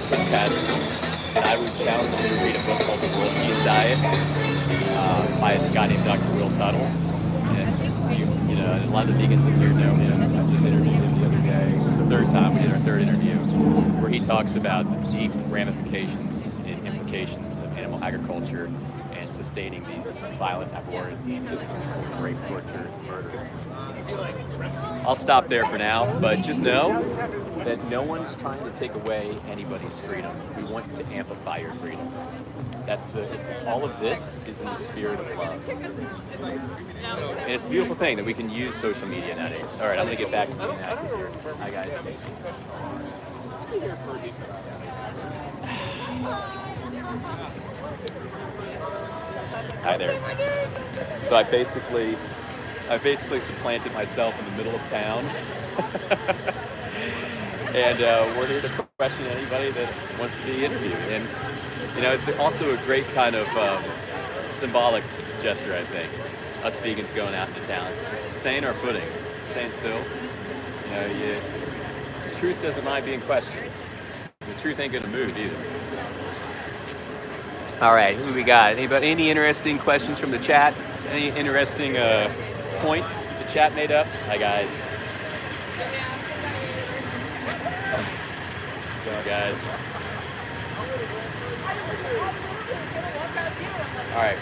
contest and I would challenge you to read a book called The World Peace Diet by a guy named Dr. Will Tuttle. And you know, a lot of the vegans in here know him. I just interviewed him the other day, the third time we did our third interview, where he talks about the deep ramifications and implications of animal agriculture and sustaining these violent, abhorrent systems for rape, torture, and murder. I'll stop there for now, but just know that no one's trying to take away anybody's freedom. We want to amplify your freedom. All of this is in the spirit of love. And it's a beautiful thing that we can use social media nowadays. All right, I'm going to get back to the now here. Hi, guys. Hi there. So I basically supplanted myself in the middle of town. And we're here to question anybody that wants to be interviewed. And, you know, it's also a great kind of symbolic gesture, I think. Us vegans going out into town, just staying our footing, staying still. You know, the truth doesn't mind being questioned. The truth ain't gonna move either. All right, who we got? Anybody? Any interesting questions from the chat? Any interesting points the chat made up? Hi, guys. Let's go, guys. All right.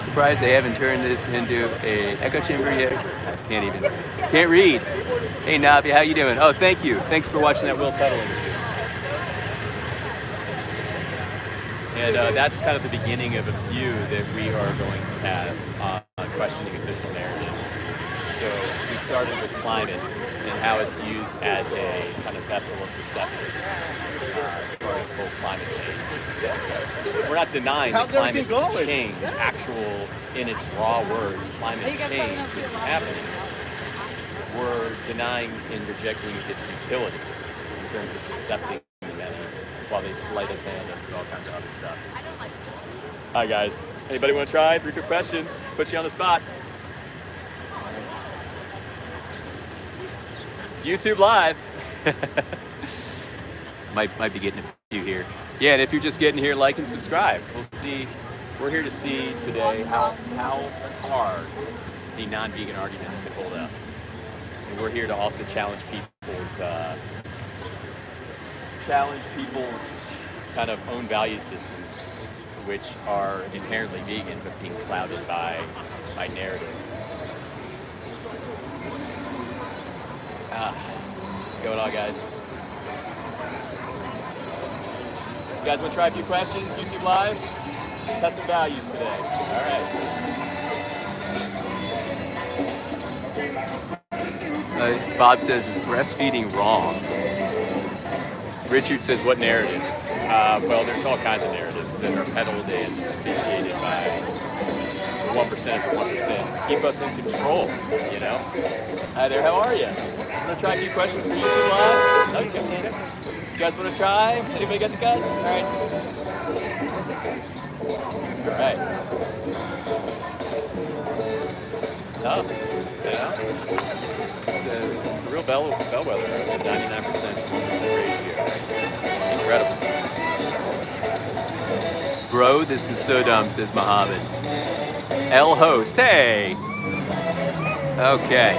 Surprised they haven't turned this into an echo chamber yet. Can't read. Hey, Navi, how you doing? Oh, thank you. Thanks for watching that Will Tuttle interview. And that's kind of the beginning of a few that we are going to have on questioning official narratives. So we started with climate and how it's used as a kind of vessel of deception as far as whole climate change. We're not denying that climate change, actual, in its raw words, climate change is happening. We're denying and rejecting its utility in terms of decepting the many, while they sleight of hand us with all kinds of other stuff. Hi guys, anybody want to try? 3 quick questions. Put you on the spot. It's YouTube Live. might be getting a few here. Yeah, and if you're just getting here, like and subscribe. We're here to see today how hard the non-vegan arguments can hold up. And we're here to also challenge people's kind of own value systems, which are inherently vegan but being clouded by narratives. What's going on, guys? You guys want to try a few questions? YouTube Live? Just testing values today. All right. Bob says, is breastfeeding wrong? Richard says, what narratives? Well, there's all kinds of narratives that are peddled and officiated by the 1% of the 1%. Keep us in control, you know? Hi there, how are you? Want to try a few questions for YouTube Live? No, you can't. You guys want to try? Anybody got the guts? All right. All right. It's tough, you know? It's a real bellwether, a 99% to 1% ratio. Incredible. Bro, this is so dumb, says Muhammad. L host, hey! Okay.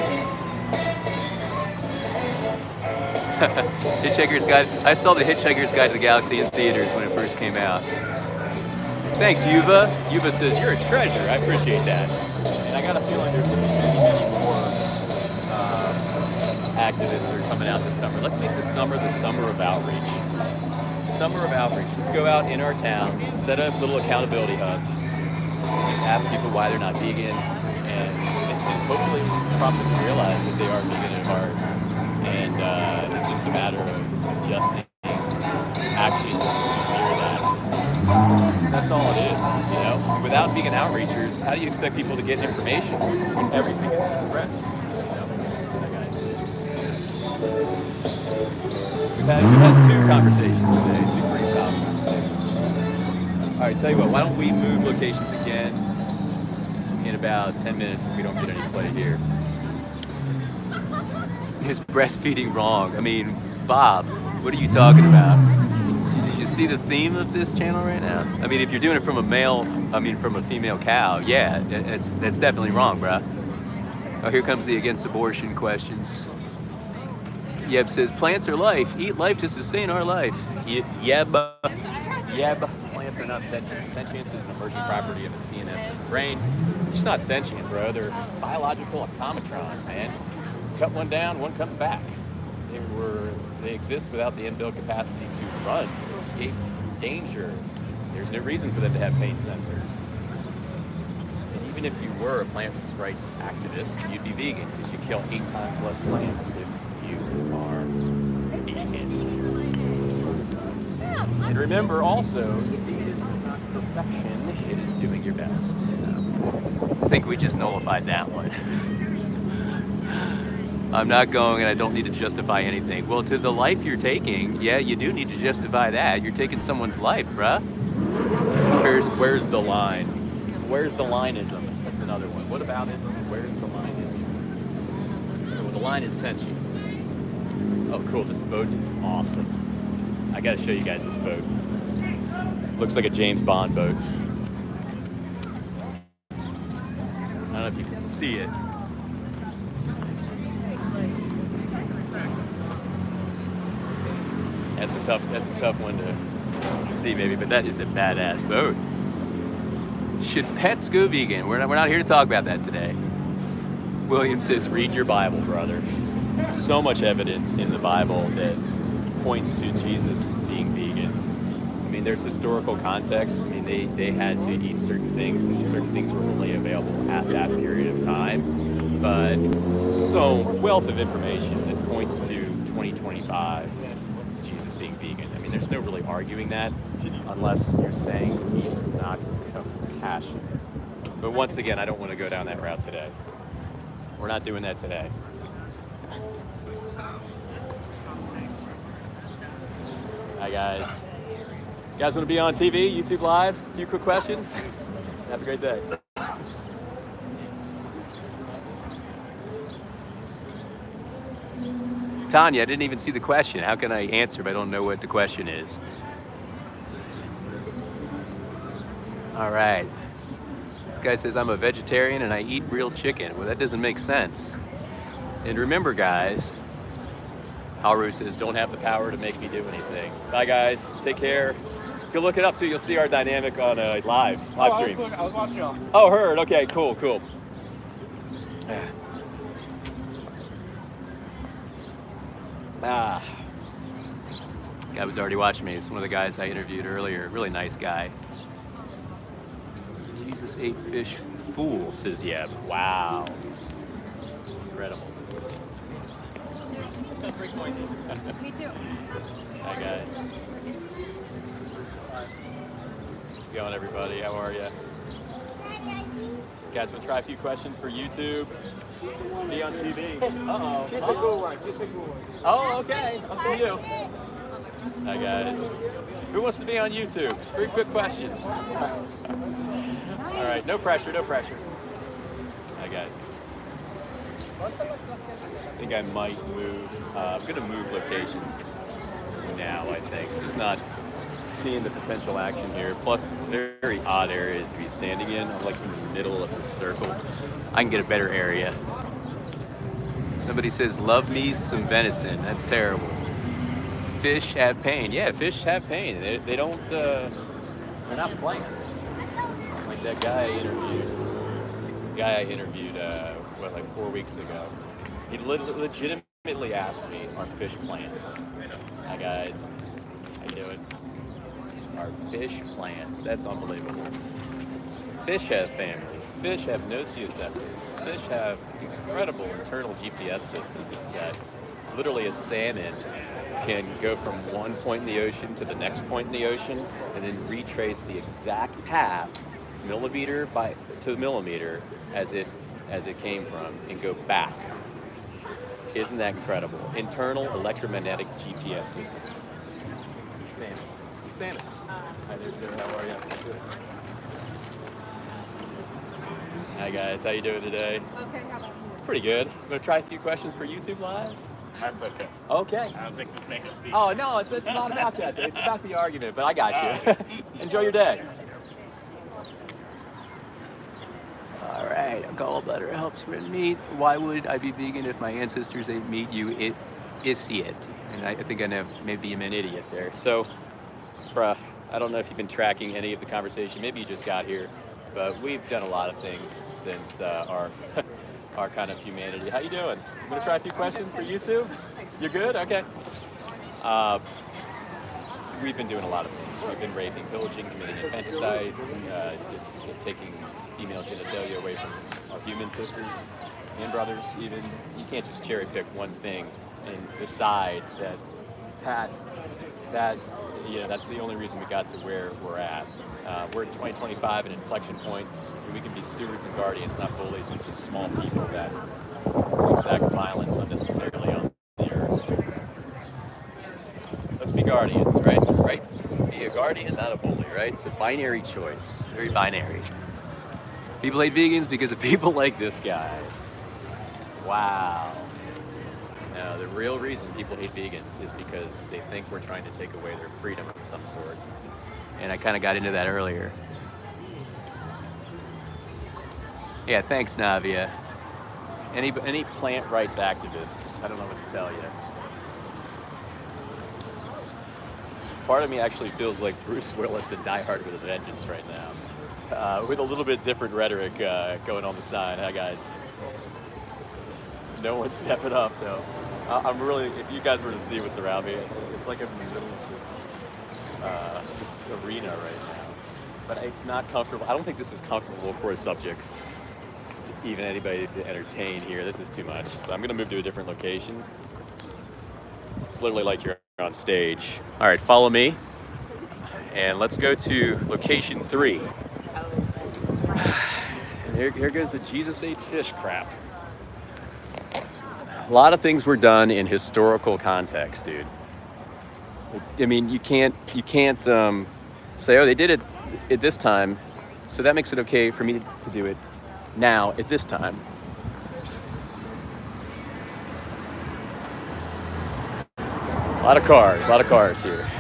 Hitchhiker's Guide. I saw the Hitchhiker's Guide to the Galaxy in theaters when it first came out. Thanks, Yuva. Yuva says, you're a treasure. I appreciate that. And I got a feeling there's going to be many more activists that are coming out this summer. Let's make this summer the summer of outreach. Summer of outreach. Let's go out in our towns, set up little accountability hubs, and just ask people why they're not vegan, and hopefully prompt them to realize that they are vegan at heart. And it's just a matter of adjusting actions to mirror that. That's all it is, you know? Without vegan outreachers, how do you expect people to get information when everything is suppressed? We've had two conversations today, two pretty solid conversations. All right, tell you what, why don't we move locations again in about 10 minutes if we don't get any play here. Is breastfeeding wrong? I mean, Bob, what are you talking about? Did you see the theme of this channel right now? I mean, if you're doing it from from a female cow, yeah, that's definitely wrong, bruh. Oh, here comes the against abortion questions. Yeb says, plants are life. Eat life to sustain our life. Yeb. Plants are not sentient. Sentience is an emerging property of the CNS of the brain. It's just not sentient, bro. They're biological automatrons, man. Cut one down, one comes back. They exist without the inbuilt capacity to run, escape danger. There's no reason for them to have pain sensors. And even if you were a plant rights activist, you'd be vegan because you kill 8 times less plants if you are vegan. And remember also, veganism is not perfection, it is doing your best. I think we just nullified that one. I'm not going and I don't need to justify anything. Well, to the life you're taking, yeah, you do need to justify that. You're taking someone's life, bruh. Where's the line? Where's the lineism? That's another one. What about ism? Where's the lineism? Well, the line is sentience. Oh, cool, this boat is awesome. I gotta show you guys this boat. Looks like a James Bond boat. I don't know if you can see it. That's a tough one to see, baby, but that is a badass boat. Should pets go vegan? We're not here to talk about that today. William says, read your Bible, brother. So much evidence in the Bible that points to Jesus being vegan. I mean, there's historical context. I mean, they had to eat certain things, and certain things were only available at that period of time. But so wealth of information that points to 2025. Jesus being vegan. I mean, there's no really arguing that unless you're saying he's not compassionate. But once again, I don't want to go down that route today. We're not doing that today. Hi, guys. You guys want to be on TV, YouTube Live? A few quick questions? Have a great day. Tanya, I didn't even see the question. How can I answer if I don't know what the question is? All right. This guy says, I'm a vegetarian and I eat real chicken. Well, that doesn't make sense. And remember, guys, Haru says, don't have the power to make me do anything. Bye, guys. Take care. If you look it up, too, you'll see our dynamic on a live stream. I was watching y'all. Oh, heard. Okay, cool. Guy was already watching me. It's one of the guys I interviewed earlier. Really nice guy. Jesus ate fish fool, says Yeb. Wow. Incredible. 3 points. Me too. Hi, guys. How's it going, everybody? How are you? You guys want to try a few questions for YouTube? Be on TV. Uh-oh. Just a good one. Oh, okay. Up to you. Hi, guys. Who wants to be on YouTube? 3 quick questions. All right. No pressure. Hi, guys. I think I might move. I'm going to move locations now, I think. Just not seeing the potential action here. Plus, it's a very odd area to be standing in. I'm like in the middle of the circle. I can get a better area. Somebody says, love me some venison. That's terrible. Fish have pain. Yeah, fish have pain. They don't, they're not plants. Like that guy I interviewed, like 4 weeks ago. He legitimately asked me, are fish plants? Hi, guys. How you doing? Are fish plants? That's unbelievable. Fish have families. Fish have nociceptors. Fish have incredible internal GPS systems that literally a salmon can go from one point in the ocean to the next point in the ocean and then retrace the exact path, millimeter to millimeter, as it came from and go back. Isn't that incredible? Internal electromagnetic GPS systems. Salmon. Hi there, sir. How are you? Hi guys, how you doing today? Okay, how about you? Pretty good. I'm gonna try a few questions for YouTube Live. That's okay. Okay. I don't think this makes us speak. Oh no, it's not about that. It's about the argument, but I got you. Enjoy your day. All right, a gallbladder helps red meat. Why would I be vegan if my ancestors ate meat? You idiot. And I think I know, maybe I'm an idiot there. So, bruh, I don't know if you've been tracking any of the conversation. Maybe you just got here, but we've done a lot of things since our our kind of humanity. How you doing? I'm gonna try a few questions for YouTube. You're good? Okay. We've been doing a lot of things. We've been raping, pillaging, committing infanticide, just taking female genitalia away from our human sisters and brothers even. You can't just cherry pick one thing and decide that that's the only reason we got to where we're at. We're at 2025, an inflection point, where we can be stewards and guardians, not bullies, and just small people that exact violence unnecessarily on the earth. Let's be guardians, right? Right? Be a guardian, not a bully, right? It's a binary choice, very binary. People hate vegans because of people like this guy. Wow. No, the real reason people hate vegans is because they think we're trying to take away their freedom of some sort. And I kind of got into that earlier. Yeah, thanks, Navia. Any plant rights activists, I don't know what to tell you. Part of me actually feels like Bruce Willis in Die Hard with a Vengeance right now. With a little bit different rhetoric going on the side. Hi, guys. No one's stepping up, though. I'm really, if you guys were to see what's around me, it's like I'm in the middle of this arena right now. But it's not comfortable. I don't think this is comfortable for subjects to even anybody to entertain here. This is too much. So I'm going to move to a different location. It's literally like you're on stage. All right, follow me. And let's go to location 3. And here goes the Jesus ate fish crap. A lot of things were done in historical context, dude. I mean, you can't say, oh, they did it at this time, so that makes it okay for me to do it now at this time. A lot of cars here.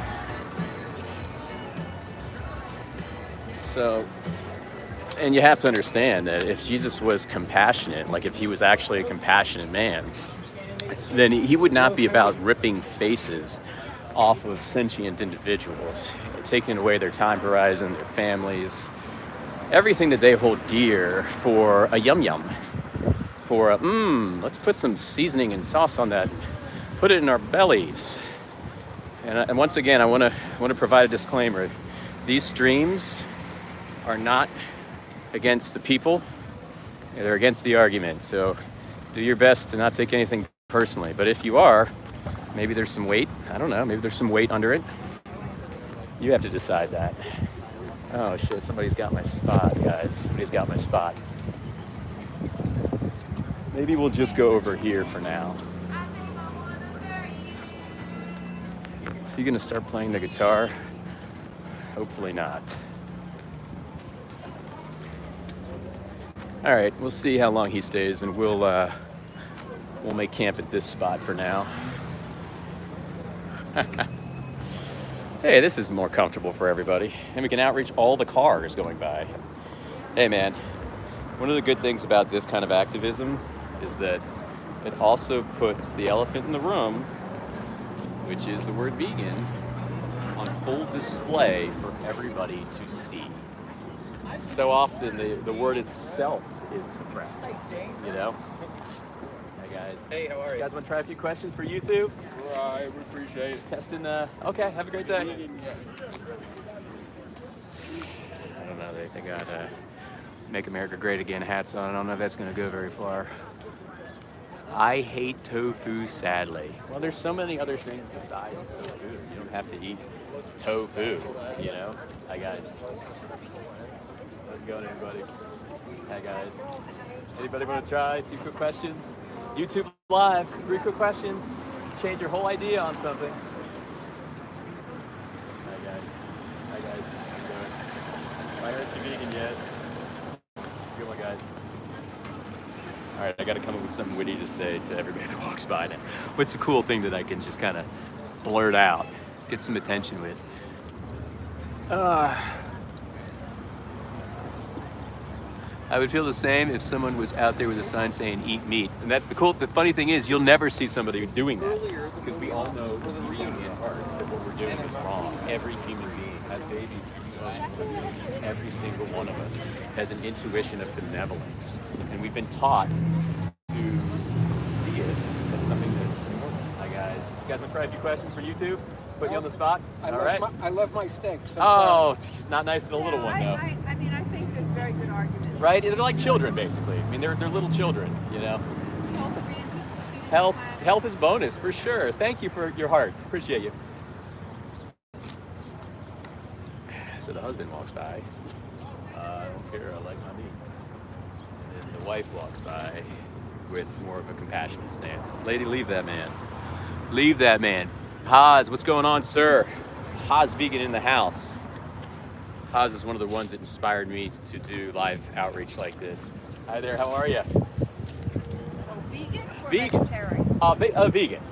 So, and you have to understand that if Jesus was compassionate, like if he was actually a compassionate man, then he would not be about ripping faces off of sentient individuals, taking away their time horizon, their families, everything that they hold dear for a yum-yum, for a, let's put some seasoning and sauce on that, put it in our bellies. And once again, I want to provide a disclaimer. These streams are not against the people, they're against the argument. So do your best to not take anything personally. But if you are, maybe there's some weight. I don't know, maybe there's some weight under it. You have to decide that. Oh shit, somebody's got my spot, guys. Somebody's got my spot. Maybe we'll just go over here for now. Is he gonna start playing the guitar? Hopefully not. All right, we'll see how long he stays, and we'll make camp at this spot for now. Hey, this is more comfortable for everybody, and we can outreach all the cars going by. Hey, man, one of the good things about this kind of activism is that it also puts the elephant in the room, which is the word vegan, on full display for everybody to see. So often the word itself is suppressed, you know? Hey guys. Hey, how are you? You guys want to try a few questions for YouTube? Right, we appreciate it. Just testing okay, have a great day. I don't know, they got Make America Great Again hats on. I don't know if that's going to go very far. I hate tofu, sadly. Well, there's so many other things besides tofu. You don't have to eat tofu, you know? Hi, guys. How's it going, everybody? Hi, guys. Anybody want to try a few quick questions? YouTube Live, 3 quick questions. Change your whole idea on something. Hi, guys. Hi, guys. How you doing? I heard you vegan yet. Good one, guys. All right, I got to come up with something witty to say to everybody that walks by now. What's a cool thing that I can just kind of blurt out, get some attention with? I would feel the same if someone was out there with a sign saying "Eat meat." And the funny thing is, you'll never see somebody doing that because we all know in our hearts that what we're doing is wrong. Every human being has babies. Every single one of us has an intuition of benevolence, and we've been taught to see it as something that's normal. Hi guys. You guys want to try a few questions for YouTube? Put you on the spot? I love my steaks. He's not nice to the little one though. I mean, I think there's very good arguments. Right? They're like children, basically. I mean, they're little children, you know? Health reasons. Health is bonus, for sure. Thank you for your heart. Appreciate you. So the husband walks by. I don't care, I like my meat. And then the wife walks by with more of a compassionate stance. Lady, leave that man. Leave that man. Haas, what's going on, sir? Haas Vegan in the house. Haas is one of the ones that inspired me to do live outreach like this. Hi there, how are you? Oh, vegan or vegetarian? Vegan.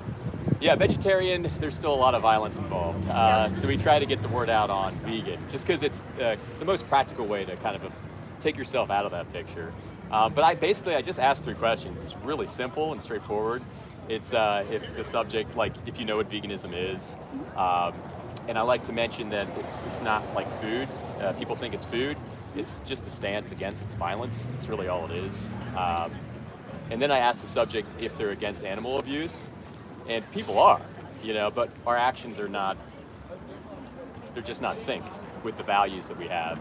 Yeah, vegetarian, there's still a lot of violence involved. So we try to get the word out on vegan, just because it's the most practical way to kind of take yourself out of that picture. But I just asked 3 questions. It's really simple and straightforward. It's if the subject, like if you know what veganism is, and I like to mention that it's not like food. People think it's food. It's just a stance against violence. That's really all it is. And then I asked the subject if they're against animal abuse. And people are, you know, but our actions are not, they're just not synced with the values that we have.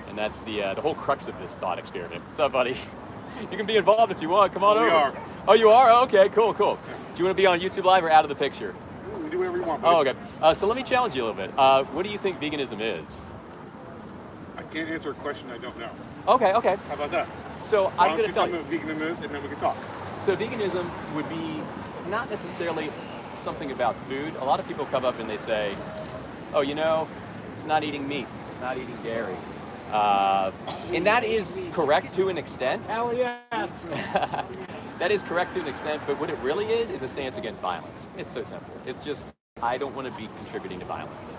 And that's the whole crux of this thought experiment. What's up, buddy? You can be involved if you want. Come on over. We are. Oh, you are? Oh, okay, cool. Do you want to be on YouTube Live or out of the picture? We do whatever you want. Buddy. Oh, okay. So let me challenge you a little bit. What do you think veganism is? I can't answer a question I don't know. Okay. How about that? So Why I'm don't going to you tell tell me you. what veganism is, and then we can talk. So veganism would be not necessarily something about food. A lot of people come up and they say, oh, you know, it's not eating meat, it's not eating dairy. And that is correct to an extent. Hell yes. That is correct to an extent, but what it really is a stance against violence. It's so simple. It's just, I don't want to be contributing to violence.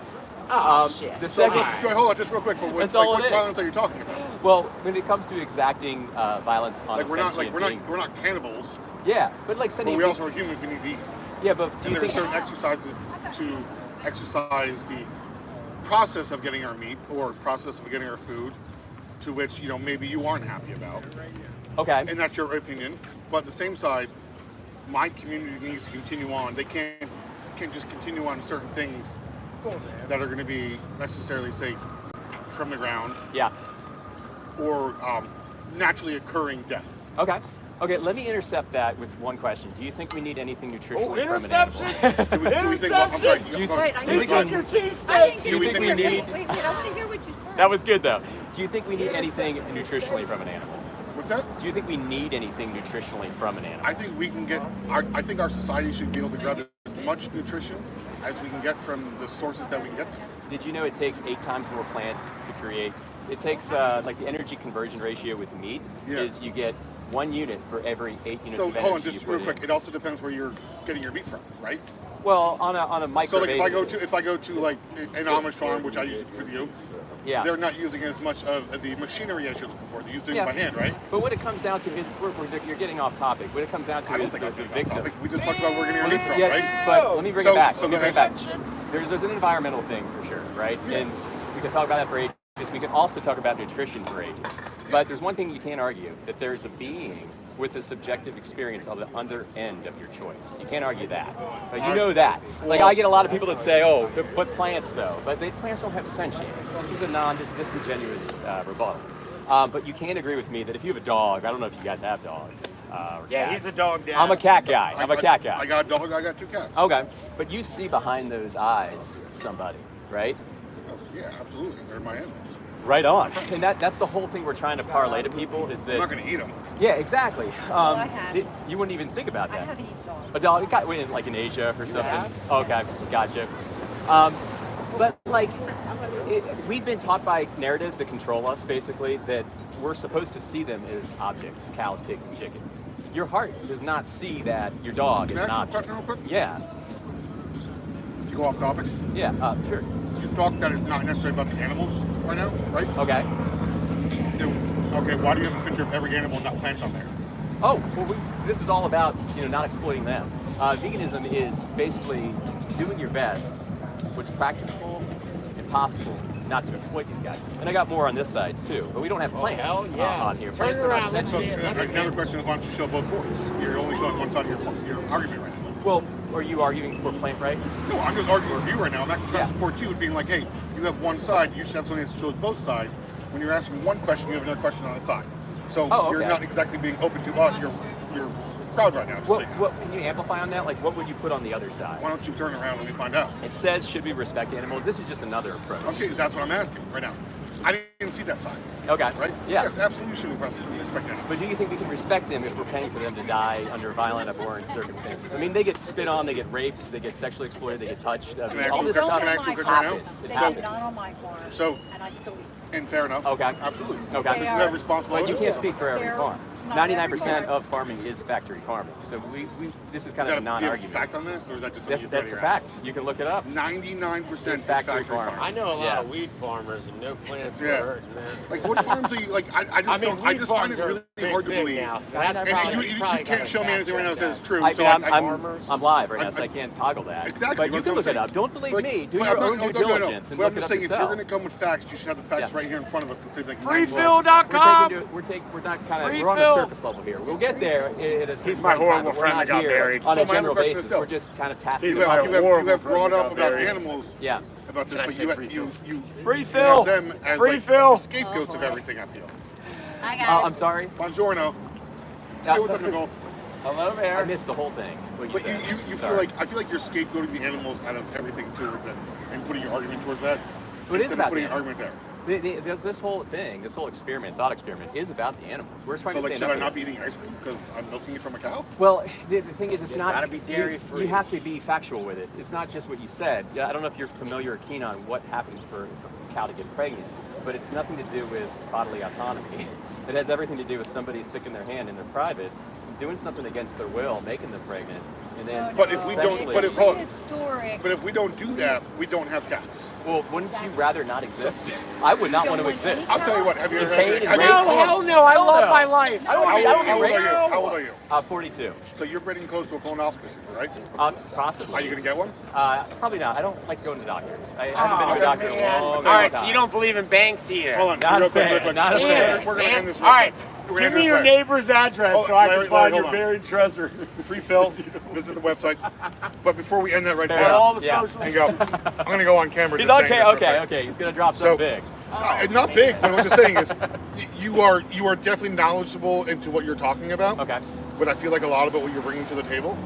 Shit. The second, Hold on, just real quick. But what, That's all what it is. violence are you talking about? well, when it comes to exacting violence on Like a we're not sentient being- we're not cannibals, Yeah, but like but sending we also are humans. We need to eat. yeah, but do And you there are think certain exercises to exercise the process of getting our meat or process of getting our food, to which maybe you aren't happy about, okay? and that's your opinion. But at the same side, my community needs to continue on. They can't just continue on certain things that are going to be necessarily, say, from the ground Yeah. or naturally occurring death. Okay. Let me intercept that with one question. Do you think we need anything nutritionally from an interception? animal? Do we think? I'm sorry. Do you Wait, I do you need think to we- check your cheesesteak. Do you think we need? Wait, I want to hear what you said. That was good though. Do you think we need anything nutritionally from an animal? What's that? Do you think we need anything nutritionally from an animal? I think we can get. I think our society should be able to grab as much nutrition as we can get from the sources that we can get. Did you know it takes 8 times more plants to create? It takes like the energy conversion ratio with meat is you get 1 unit for every 8 units So of energy. hold on, just you real put quick. in. It also depends where you're getting your meat from, right? Well, on a micro So like basis. if I go to like an Amish farm, which I usually do for you, yeah. they're not using as much of the machinery as you're looking for. They're using Yeah. it by hand, right? But what it comes down to is, you're getting off topic. What it comes down to I don't is think the I'm getting off victim. topic. We just talked about where we're getting our meat from, Yeah, right? but let me bring So- it back. so Let me go bring it ahead. back. There's an environmental thing for sure, right? Yeah. And we can talk about that for ages. We can also talk about nutrition for ages. But there's one thing you can't argue, that there's a being with a subjective experience on the under end of your choice. You can't argue that. But you know that. Like I get a lot of people that say, oh, but plants though. But plants don't have sentience. This is a non-disingenuous rebuttal. But you can agree with me that if you have a dog, I don't know if you guys have dogs. Or Yeah, cats. he's a dog dad. I'm a cat guy. I'm a cat guy. I got a dog. I got 2 cats. Okay, but you see behind those eyes somebody, right? Oh, yeah, absolutely. They're my animals. Right on. And that's the whole thing we're trying to parlay to people is I'm not that. going to eat them. Yeah, exactly. I have. You wouldn't even think about I that. have eaten dogs. A dog, it got like in Asia or something. have? Okay, gotcha. But like, we've been taught by narratives that control us, basically, that we're supposed to see them as objects: cows, pigs, and chickens. Your heart does not see that your dog is Can an I ask you a object. question real quick? Yeah, Do you go off topic? yeah, sure. You talk that it's not necessarily about the animals right now, right? Okay. Okay, why do you have a picture of every animal and not plants on there? Oh, well, this is all about not exploiting them. Veganism is basically doing your best, what's practical and possible, not to exploit these guys. And I got more on this side too, but we don't have plants hell yes. on here. Turn Plants are not around, let's sensitive. see it. Another question is why don't you show both boards? You're only showing one side of your argument right now. Well, are you arguing for plant rights? No, I'm just arguing for you right now. I'm actually trying Yeah. to support you with being like, hey, you have one side, you should have something that shows both sides. When you're asking one question, you have another question on the side. So Oh, you're okay. not exactly being open to your crowd right now. What can you amplify on that? Like, what would you put on the other side? Why don't you turn around and let me find out? It says, should we respect animals? This is just another approach. Okay, that's what I'm asking right now. I didn't see that side, Okay. right? Yeah. Yes, absolutely should respect animals. But do you think we can respect them if we're paying for them to die under violent, abhorrent circumstances? I mean, they get spit on, they get raped, they get sexually exploited, they get touched. I Can mean, I all ask you this a stuff question? Can I ask you a question right now? happens. It They happens. not on my farm. So- and I still eat. And fair enough. Okay. Absolutely. Okay. But you have responsibility. But you can't speak for every They're farm. not 99% every farm. of farming is factory farming. So this is kind Is of a that do you have a non-argument. fact on that, or is that just That's, something that's a fact. You can look it up. 99% It's is factory factory farming. I know a lot Yeah. of weed farmers and no plants Yeah. were hurting them. Like, what farms are you, like, I just I mean, don't, I weed just find farms it are really big, hard to big believe. now, so that's And probably, you probably can't show me anything right now that says it's true. I so mean, farmers. I'm live right now, I- so I can't toggle that. Exactly. But you that's can what look I'm it up. saying. Don't believe Like, me. Do but your I'm own not- due no, diligence and But look I'm it just up saying, if you're yourself. going to come with facts, you should have the facts Yeah. right here in front of us and say, like, Freefill.com. We're not kind of Free we're on the Phil. surface level here. We'll get there at a He's my certain point in time, horrible but we're friend not that got here married. on So a my other general question is basis. still- We're just kind of tasking He's the you my have, market. you have brought horrible up friend about that got animals, Yeah. about Did I this, say but free you Free have Phil. them as Free like, Phil. scapegoats of everything, I feel. I got I'm sorry. Buongiorno. Hey, what's up, Nicole? Hello I there. missed the whole thing. What you But said. you feel Sorry. like, I feel like you're scapegoating the animals out of everything towards it and putting your argument towards that. Well, it is instead of about putting the your argument there. this whole thing, this whole thought experiment, is about the animals. We're trying So, to like, say should I enough not of be it. eating ice cream because I'm milking it from a cow? Well, the thing is, it's You not. gotta be dairy-free. You have to be factual with it. It's not just what you said. I don't know if you're familiar or keen on what happens for a cow to get pregnant, but it's nothing to do with bodily autonomy. It has everything to do with somebody sticking their hand in their privates, doing something against their will, making them pregnant, and then. But if we don't- sexually- but if- hold on. Historic. But if we don't do that, we don't have cows. well, wouldn't you rather not exist? I would not want to exist. I'll tell you what. Have you You ever? paid and have you- raped? No, hell no. I Hell love no. my life. I don't want to be How old are raped. you? How old are you? 42. So you're breeding close to a colonoscopy, right? Possibly. Are you gonna get one? Probably not. I don't like going to doctors. I haven't been to a okay. doctor in a Man. long All right, time. so you don't believe in banks either. Hold on. Not real a quick, fan, real quick. not a We're fan. gonna- We're gonna end this. All right, We're gonna give end me this your right. neighbor's address Oh, so I Larry, can find Larry, your hold on. buried treasure. Free Phil. Visit the website. But before we end that right Fair there, enough. All the Yeah. socials. and go. I'm gonna go on camera. He's just saying okay, this real okay, quick. okay. He's gonna drop So- something big. Not big, but what I'm just saying is, you are definitely knowledgeable into what you're talking about. Okay. But I feel like a lot of it, what you're bringing to the table,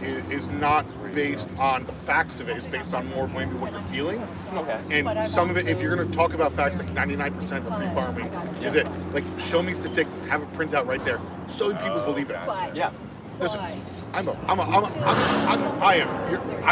is not based on the facts of it. It's based on more maybe what you're feeling. Okay. And some of it, if you're going to talk about facts, like 99% of free farming is it. Like, show me statistics, have it print out right there, so people believe it. But, Yeah. Listen, but I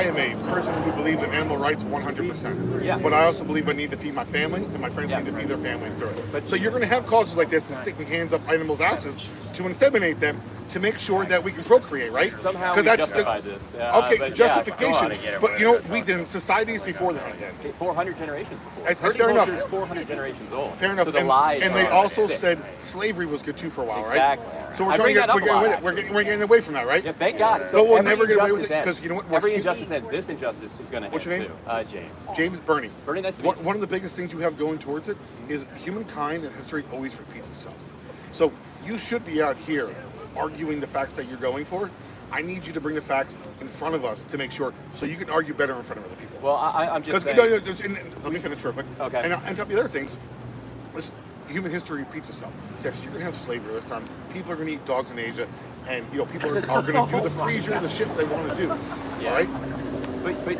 am a person who believes in animal rights 100%. Yeah. But I also believe I need to feed my family, and my friends Yeah. need to feed their families through it. But- So you're going to have causes like this and sticking hands up animals' asses to inseminate them to make sure that we can procreate, right? Somehow 'Cause we that's justify this. Okay, but justification. get it, But you know, whatever. we did in societies before that. Yeah, 400 generations before. That's fair enough. Horticulture is 400 generations old. Fair enough. So the and lies and they are also thick. said slavery was good too for a while, Exactly. right? So we're I trying to bring get, that up we're a getting lot, with it. We're getting away from that, right? Yeah, thank God. But we'll every never get away with injustice it, 'cause ends. you know what? Every We're injustice ends. This injustice is going to end What's your name? too. James. James Bernie. Bernie, nice to meet you. One of the biggest things you have going towards it is humankind and history always repeats itself. So you should be out here arguing the facts that you're going for. I need you to bring the facts in front of us to make sure, so you can argue better in front of other people. Well, I'm just Because saying. let me finish real quick. Okay. And on top of the other things, human history repeats itself. Yes, you're gonna have slavery this time. People are gonna eat dogs in Asia, and people are gonna do the freezer, the shit they want to do. Yeah. All right.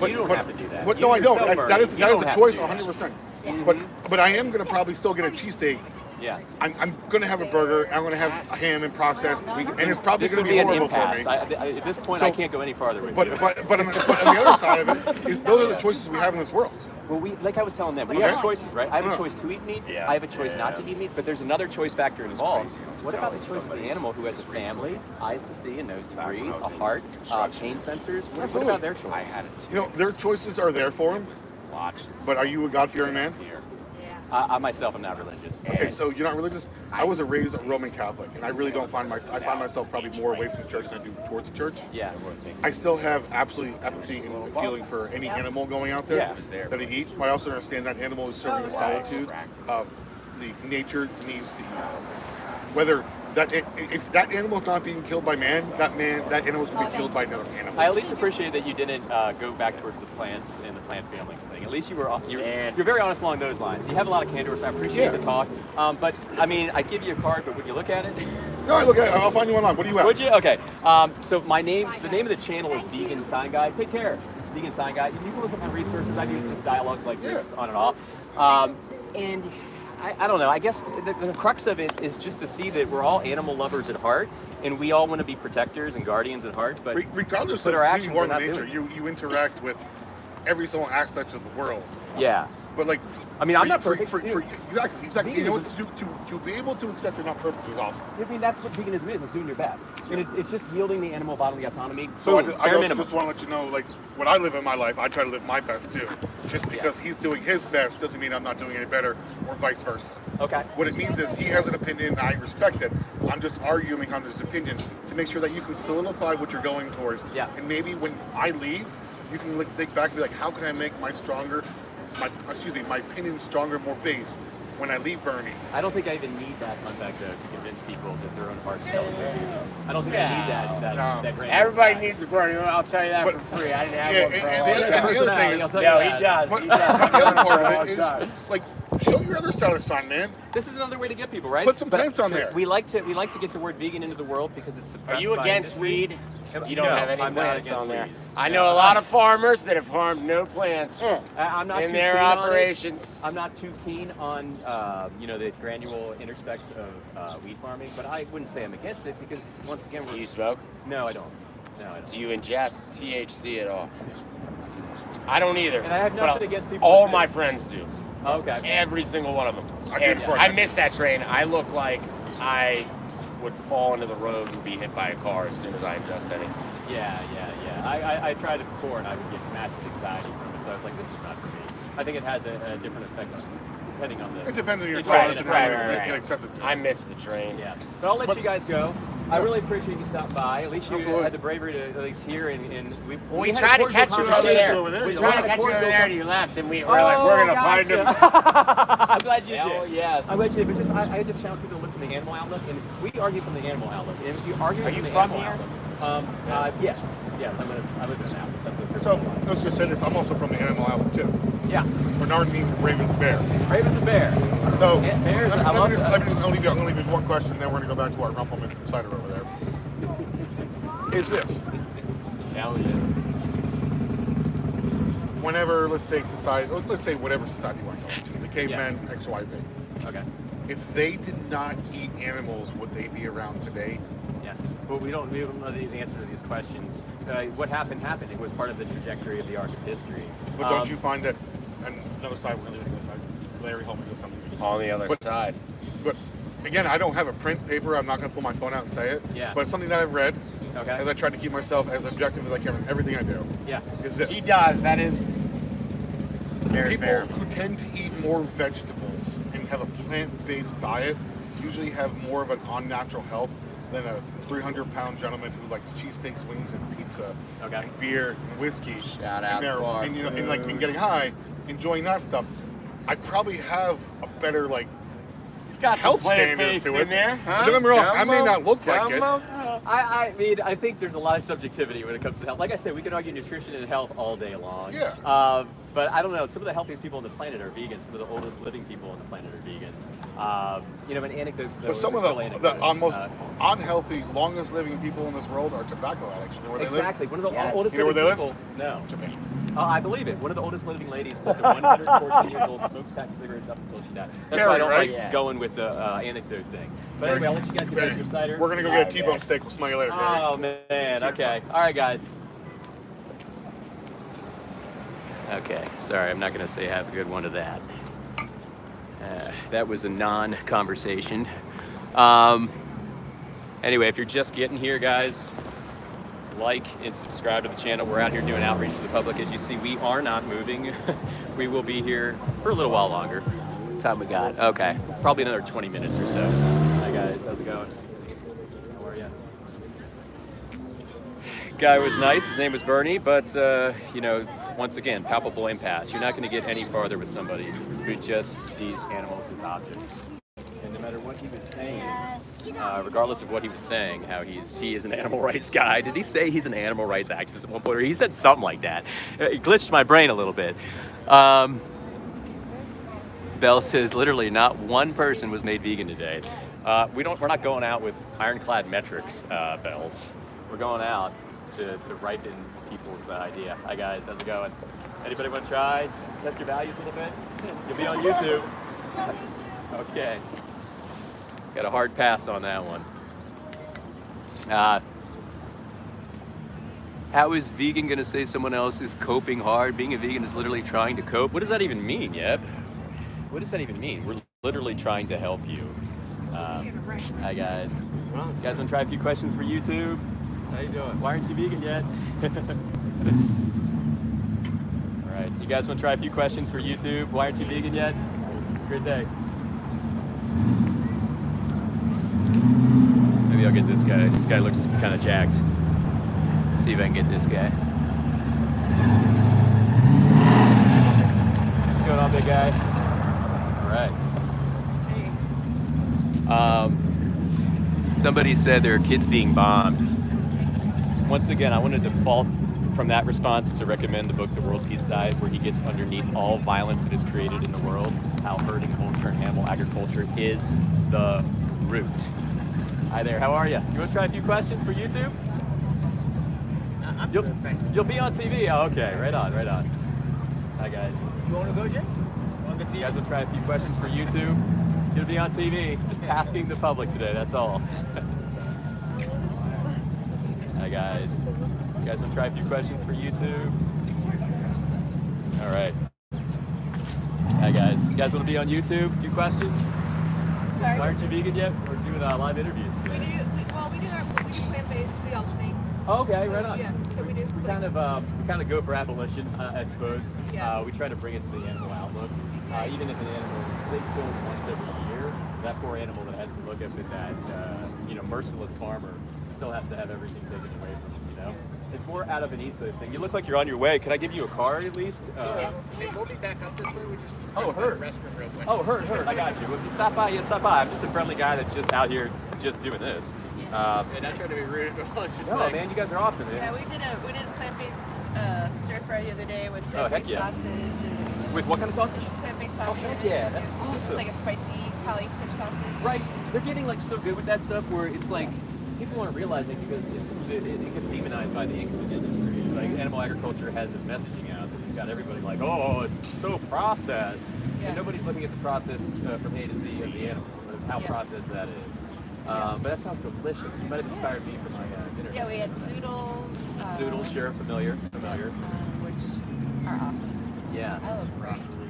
But you don't have to do that. But You no, I don't. yourself, That is Bernie, you don't the have to choice, do that. 100%. Mm-hmm. But I am gonna probably still get a cheesesteak. Yeah. I'm gonna have a burger. I'm gonna have a ham and processed, and it's probably This gonna would be be an horrible for impasse. me. At this point, So- I can't go any farther with But you. on the other side of it is those are the choices we have in this world. Well, like I was telling them, we Okay. have choices, right? I have a Yeah. choice to eat meat. Yeah. I have a choice not to eat meat. But there's another choice factor involved. What about the choice of the animal who has a family, eyes to see and nose to breathe, a heart, pain sensors? What Absolutely. about their choice? Their choices are there for them. But are you a God-fearing man? I myself am not religious. Okay, so you're not religious. I was raised a Roman Catholic, and I really don't find I find myself probably more away from the church than I do towards the church. Yeah. I still have absolutely empathy and feeling for any animal going out there Yeah. that I eat, but I also understand that animal is serving the solitude of the nature needs to eat. Whether if that animal is not being killed by man, that animal is going to be killed by another animal. I at least appreciate that you didn't go back towards the plants and the plant families thing. At least you're very honest along those lines. You have a lot of candor, so I appreciate the talk. But I mean, I give you a card, but would you look at it? No, I look at it. I'll find you online. What do you have? Would you? Okay. So the name of the channel is Vegan Sign Guy. Take care, Vegan Sign Guy. You can look at my resources. I do just dialogues like this on and off. And I don't know. I guess the crux of it is just to see that we're all animal lovers at heart, and we all want to be protectors and guardians at heart. But regardless but of our who actions you are are in not nature, doing it. you interact with every single aspect of the world. Yeah. But like, I mean, I'm not perfect. Exactly. You know what, to be able to accept you're not perfect is awesome. I mean, that's what veganism is. It's doing your best, and it's just yielding the animal bodily autonomy. So Boom, I bare also minimum. just want to let you know, like, when I live in my life, I try to live my best too. Just because he's doing his best doesn't mean I'm not doing any better, or vice versa. Okay. What it means is he has an opinion, I respect it. I'm just arguing on his opinion to make sure that you can solidify what you're going towards. Yeah. And maybe when I leave, you can think back and be like, how can I make my opinion stronger, more based when I leave Bernie? I don't think I even need that fun fact though to convince people that their own hearts tell them. I don't think I need that grand. Everybody needs a Bernie. I'll tell you that for free. I didn't have one for a long and time. the other thing is, I'll tell you No, that. he does. but He the does. other part For a of long it is, time. like, show your other side of the sun, man. This is another way to get people, right? Put some plants on there. We like to get the word vegan into the world because it's suppressed Are you by against industry. weed? You don't No, have any I'm not plants against on there. weed. I know a lot of farmers that have harmed no plants I'm not in too their keen on it. operations. I'm not too keen on the granule interspecs of weed farming, but I wouldn't say I'm against it because once again, Do you smoke? No, I don't. No, I don't. Do you ingest THC at all? I don't either. And I have but nothing against people All that do. my friends do. Okay. Every single one of them. I did And before I that. missed that train. I look like I would fall into the road and be hit by a car as soon as I ingest any. Yeah. I tried it before and I would get massive anxiety from it, so I was like, this is not for me. I think it has a different effect depending on the. It depends on your Right, tolerance and how you right. get accepted. I missed the train. Yeah. But I'll let you guys go. I really appreciate you stopping by. At least you Absolutely. had the bravery to at least hear and We had a tried to cordial catch you over conversation. there. over there. We You tried to had a catch you over cordial there and you left and we were like, we're going to find him. I'm glad you Hell did. yes. I'm glad you did. But I just challenge people to look from the animal outlook, and we argue from the animal outlook. And if you argue Are from you the from animal here? outlook, yes. I live in Annapolis. That's the first So one. let's just say this: I'm also from the animal outlet too. Yeah. Bernard means brave as a bear. Brave as a bear. So Yeah, bears, I I'm love gonna that. leave you with one question, then we're gonna go back to our Rumpelman cider over there. Is this Hell yes. whenever, let's say whatever society you want to go into, the cavemen, XYZ, Okay. if they did not eat animals, would they be around today? Yeah. But we don't know the answer to these questions. What happened. It was part of the trajectory of the arc of history. But don't you find that, and another side, we're gonna leave it to this side. Larry, help me with something. On the other side. But again, I don't have a print paper. I'm not going to pull my phone out and say it. Yeah. But it's something that I've read, Okay. as I try to keep myself as objective as I can in everything I do. Yeah. Is this He does. That is very people fair. who tend to eat more vegetables and have a plant-based diet usually have more of an unnatural health than a 300-pound gentleman who likes cheesesteaks, wings, and pizza, Okay. and beer, and whiskey, Shout out and, and getting high, enjoying that stuff. I'd probably have a better He's got some health standards plant-based to it. in there. Huh? Don't get me wrong, I may not look like it. I mean, I think there's a lot of subjectivity when it comes to health. Like I said, we can argue nutrition and health all day long. Yeah. But I don't know. Some of the healthiest people on the planet are vegans. Some of the oldest living people on the planet are vegans. You know, and anecdotes. Though, But some of still the anecdotes. most unhealthy, longest living people in this world are tobacco addicts. You know where they Exactly. live? One of the oldest You know where living they live? people. No. Japan. I believe it. One of the oldest living ladies lived to 114 years old, smoked pack of cigarettes up until she died. That's why I don't Gary, like right? going with the anecdote thing. But anyway, I'll let you guys get back to your cider. We're gonna go get a T-bone steak. We'll smell you later, Gary. Oh man. Okay. All right, guys. Okay. Sorry, I'm not gonna say have a good one to that. That was a non-conversation. Anyway, if you're just getting here, guys, like and subscribe to the channel. We're out here doing outreach to the public. As you see, we are not moving. We will be here for a little while longer. What time we got? Okay, probably another 20 minutes or so. Hi guys, how's it going? How are you? Guy was nice. His name was Bernie, but you know, once again, palpable impasse. You're not going to get any farther with somebody who just sees animals as objects. And no matter what he was saying, regardless of what he was saying, how he is an animal rights guy. Did he say he's an animal rights activist at one point? Or he said something like that. It glitched my brain a little bit. Bell says literally not one person was made vegan today. We're not going out with ironclad metrics, Bells. We're going out to ripen people's idea. Hi guys, how's it going? Anybody want to try? Just test your values a little bit? You'll be on YouTube. Okay. Got a hard pass on that one. How is vegan gonna say someone else is coping hard? Being a vegan is literally trying to cope. What does that even mean, Yep? What does that even mean? We're literally trying to help you. Hi guys. You guys wanna try a few questions for YouTube? How you doing? Why aren't you vegan yet? All right, you guys wanna try a few questions for YouTube? Why aren't you vegan yet? Great day. Maybe I'll get this guy. This guy looks kind of jacked. Let's see if I can get this guy. What's going on, big guy? All right. Somebody said there are kids being bombed. Once again, I want to default from that response to recommend the book The World's Peace Diet, where he gets underneath all violence that is created in the world, how hurting whole-turn animal agriculture is the root. Hi there, how are you? You want to try a few questions for YouTube? You'll be on TV. Oh, okay, right on, right on. Hi guys. You want to go, Jay? On the TV? You guys will try a few questions for YouTube. You'll be on TV. Just tasking the public today, that's all. Hi guys. You guys want to try a few questions for YouTube? All right. Hi guys. You guys want to be on YouTube? A few questions? Sorry. Why aren't you vegan yet? We're doing live interviews We today. do plant-based, we alternate. Oh, okay, right on. Yeah, so we do. We kind of go for abolition, I suppose. Yeah. We try to bring it to the animal outlook. Even if an animal is sick killed once every year, that poor animal that has to look up at that, merciless farmer still has to have everything taken away from him, you know? It's more out of an ethos thing. You look like you're on your way. Can I give you a card at least? Hey, we'll be back up this way. We just Hurt. restroom real quick. Oh, hurt. I got you. If you stop by, stop by. I'm just a friendly guy that's just out here just doing this. And not trying to be rude, but it's just No, like, man, you guys are awesome, man. Yeah, we did a plant-based stir fry the other day with Oh, heck plant-based yeah. sausage. With what kind of sausage? Plant-based Oh, sausage. heck yeah, that's It's awesome. like a spicy Italian type sausage. Right, they're getting like so good with that stuff where it's like people aren't realizing because it gets demonized by the income industry. Like animal agriculture has this messaging out that it's got everybody like, oh, it's so processed, Yeah. and nobody's looking at the process from A to Z of the animal, of how processed that is. But that sounds delicious. You might have inspired me for my dinner. Yeah, we had zoodles. Zoodles, sure, familiar. Which are awesome. Yeah. I love broccoli.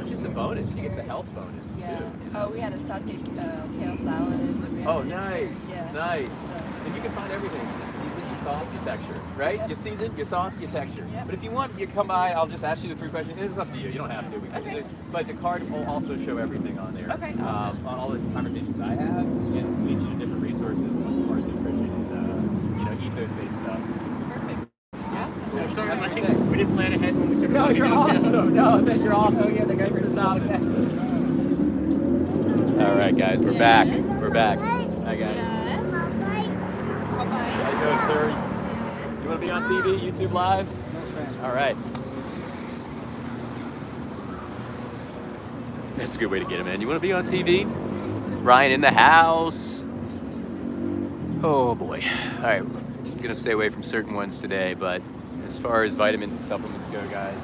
It's just a bonus. You get the health bonus Yeah. too. Oh, we had a sauteed kale salad. We had Oh, it. nice, Yeah. nice. So- And you can find everything. You season, you sauce, you texture, right? Yep. You season, you sauce, you texture. Yep. But if you want, you come by. I'll just ask you the 3 questions. It's up to you. You don't have to. Okay. But the card will also show everything on there. Okay, awesome. On all the conversations I have, and lead you to different resources as far as nutrition and ethos-based stuff. Perfect. Awesome. Yeah. sorry, Have a like, good day. we didn't plan ahead when we started No, walking you're downtown. awesome. No, that you're awesome. Oh, yeah, the guy for stop. All right, guys, we're back. We're back. Hi, guys. How you doing, sir? You want to be on TV, YouTube Live? All right. That's a good way to get him in. You want to be on TV? Ryan in the house. Oh boy. All right, I'm gonna stay away from certain ones today, but as far as vitamins and supplements go, guys,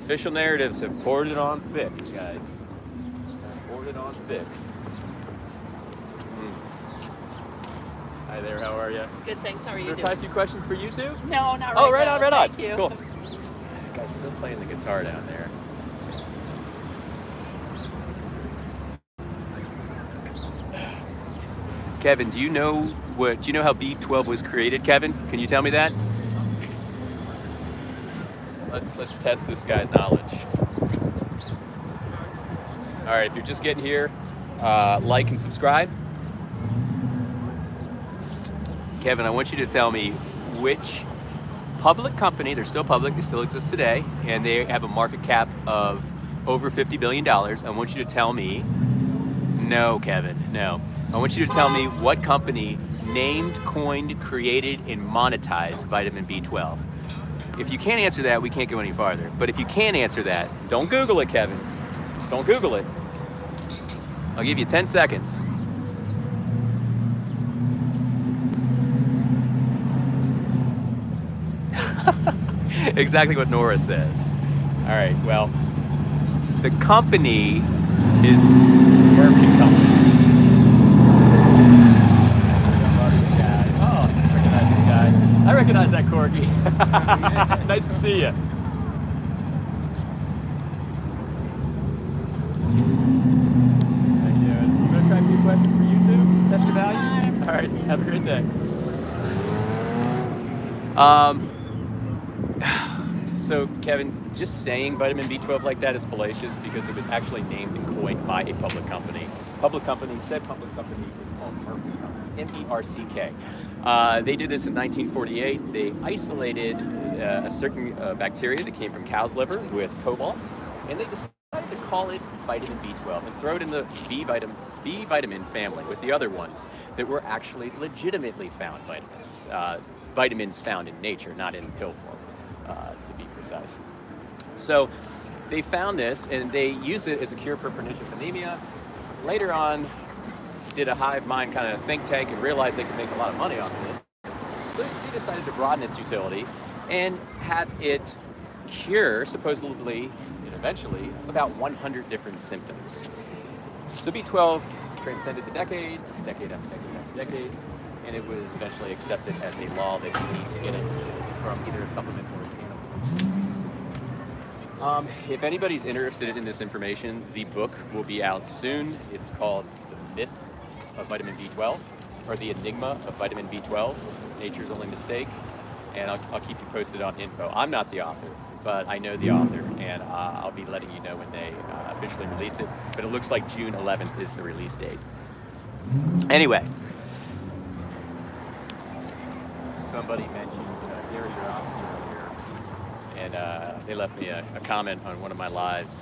official narratives have poured it on thick, guys. Poured it on thick. Hi there, how are you? Good, thanks. How are you Can I doing? try a few questions for you too? No, not right Oh, right now. on, right on. Thank you. Cool. That guy's still playing the guitar down there. Kevin, do you know how B12 was created, Kevin? Can you tell me that? Let's test this guy's knowledge. All right, if you're just getting here, like and subscribe. Kevin, I want you to tell me which public company, they're still public, they still exist today, and they have a market cap of over $50 billion. I want you to tell me, no, Kevin, no. I want you to tell me what company named, coined, created, and monetized vitamin B12. If you can't answer that, we can't go any farther. But if you can answer that, don't Google it, Kevin. Don't Google it. I'll give you 10 seconds. Exactly what Nora says. All right, well, the company is Merck & Company. Oh, I recognize this guy. I recognize that corgi. Nice to see you. How you doing? You gonna try a few questions for YouTube? Just test your values? All right, have a great day. So Kevin, just saying vitamin B12 like that is fallacious because it was actually named and coined by a public company. Public company, said public company is called Merck & Company, M-E-R-C-K. They did this in 1948. They isolated a certain bacteria that came from cow's liver with cobalt, and they decided to call it vitamin B12 and throw it in the B vitamin family with the other ones that were actually legitimately found vitamins. Vitamins found in nature, not in pill form, to be precise. So they found this and they used it as a cure for pernicious anemia. Later on, did a hive mind kind of think tank and realized they could make a lot of money off of it. So they decided to broaden its utility and have it cure, supposedly and eventually, about 100 different symptoms. So B12 transcended the decades, decade after decade after decade, and it was eventually accepted as a law that you need to get it from either a supplement or an animal. If anybody's interested in this information, the book will be out soon. It's called The Myth of Vitamin B12, or The Enigma of Vitamin B12, Nature's Only Mistake, and I'll keep you posted on info. I'm not the author, but I know the author, and I'll be letting you know when they officially release it, but it looks like June 11th is the release date. Anyway, somebody mentioned Gary Yourofsky earlier, and they left me a comment on one of my lives,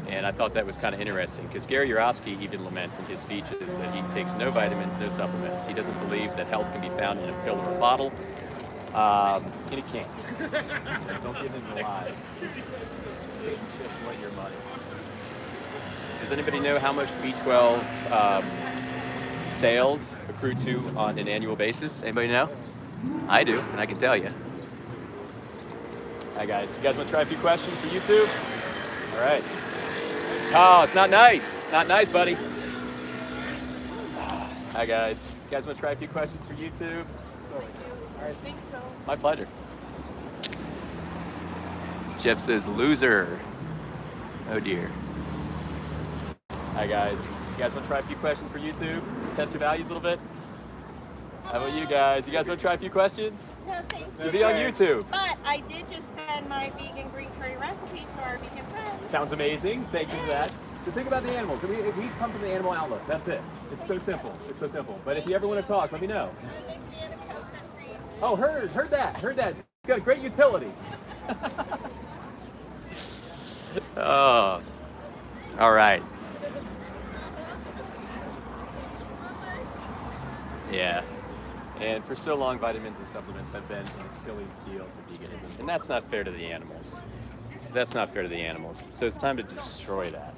and I thought that was kind of interesting because Gary Yourofsky even laments in his speeches that he takes no vitamins, no supplements. He doesn't believe that health can be found in a pill or a bottle, and he can't. So don't give him the lies. Just want your money. Does anybody know how much B12 sales accrue to on an annual basis? Anybody know? I do, and I can tell you. Hi guys, you guys want to try a few questions for YouTube? All right. Oh, it's not nice. Not nice, buddy. Hi guys, you guys want to try a few questions for YouTube? I think so. My pleasure. Jeff says loser. Oh dear. Hi guys, you guys want to try a few questions for YouTube? Just test your values a little bit. How about you guys? You guys want to try a few questions? No, thank you. You'll be on YouTube. But I did just send my vegan green curry recipe to our vegan friends. Sounds amazing. Thank you for that. So think about the animals. If we come from the animal outlook, that's it. It's so simple. It's so simple. But if you ever want to talk, let me know. I'm a big fan of coconut cream. Oh, heard that. It's got great utility. Oh, all right. Yeah. And for so long, vitamins and supplements have been an Achilles heel for veganism, and that's not fair to the animals. that's not fair to the animals. So it's time to destroy that.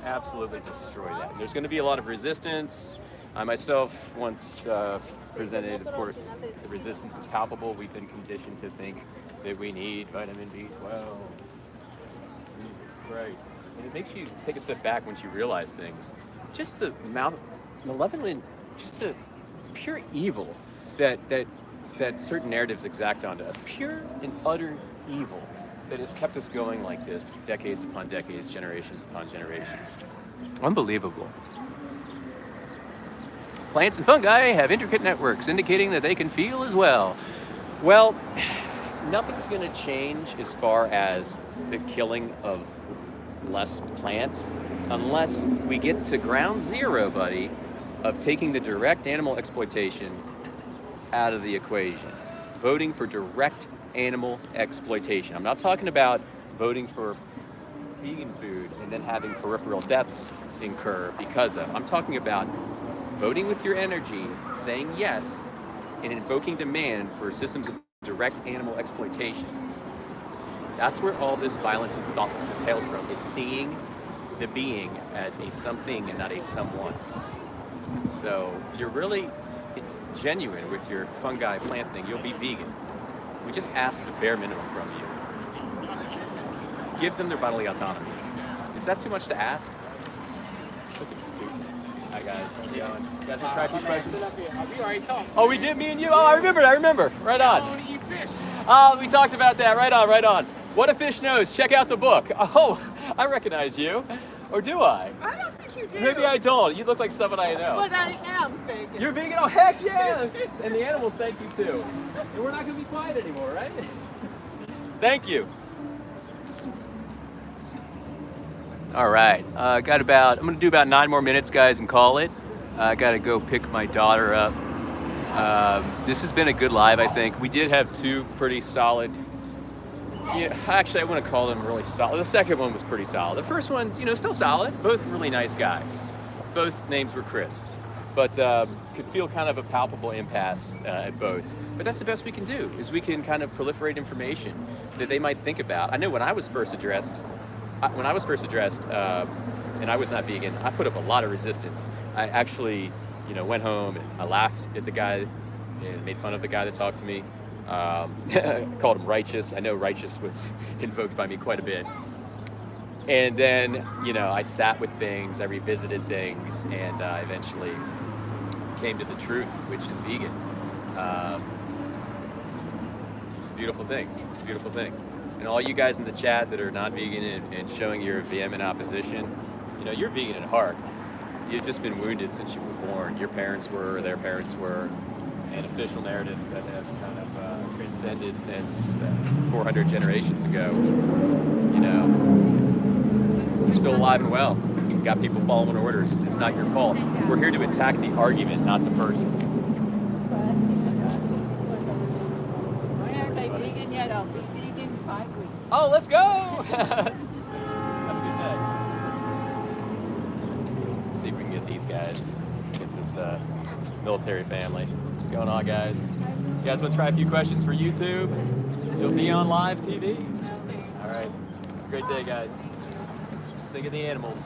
Absolutely destroy that. There's going to be a lot of resistance. I myself once presented, of course, the resistance is palpable. We've been conditioned to think that we need vitamin B12. Jesus Christ. And it makes you take a step back once you realize things. Just the amount of malevolent, just the pure evil that certain narratives exact onto us. Pure and utter evil that has kept us going like this decades upon decades, generations upon generations. Unbelievable. Plants and fungi have intricate networks indicating that they can feel as well. Well, nothing's going to change as far as the killing of less plants unless we get to ground zero, buddy, of taking the direct animal exploitation out of the equation. Voting for direct animal exploitation. I'm not talking about voting for vegan food and then having peripheral deaths incur because of. I'm talking about voting with your energy, saying yes, and invoking demand for systems of direct animal exploitation. That's where all this violence and thoughtlessness hails from, is seeing the being as a something and not a someone. So if you're really genuine with your fungi plant thing, you'll be vegan. We just ask the bare minimum from you. Give them their bodily autonomy. Is that too much to ask? Look at stupid. Hi guys, how's it going? You guys want to try a few questions? We already talked. Oh, we did, me and you? Oh, I remember. Right on. How do you fish? Oh, we talked about that. Right on. What a Fish Knows. Check out the book. Oh, I recognize you. Or do I? I don't think you do. Maybe I don't. You look like someone I know. But I am vegan. You're vegan? Oh, heck yeah! And the animals thank you too. And we're not going to be quiet anymore, right? Thank you. All right. I'm going to do about 9 more minutes, guys, and call it. I got to go pick my daughter up. This has been a good live, I think. We did have 2 pretty solid. Yeah, actually, I wouldn't call them really solid. The second one was pretty solid. The first one, still solid. Both really nice guys. Both names were Chris. But could feel kind of a palpable impasse at both. But that's the best we can do, is we can kind of proliferate information that they might think about. I know when I was first addressed, and I was not vegan, I put up a lot of resistance. I actually, went home and I laughed at the guy and made fun of the guy that talked to me. Called him righteous. I know righteous was invoked by me quite a bit. And then, I sat with things, I revisited things, and eventually came to the truth, which is vegan. It's a beautiful thing. And all you guys in the chat that are non-vegan and showing your vehement opposition, you're vegan at heart. You've just been wounded since you were born. Your parents were, their parents were, and official narratives that have kind of transcended since 400 generations ago. You're still alive and well. You've got people following orders. It's not your fault. We're here to attack the argument, not the person. I aren't vegan yet. I'll be vegan in 5 weeks. Oh, let's go! Have a good day. Let's see if we can get these guys, get this military family. What's going on, guys? You guys want to try a few questions for YouTube? You'll be on live TV. All right. Have a great day, guys. Just think of the animals.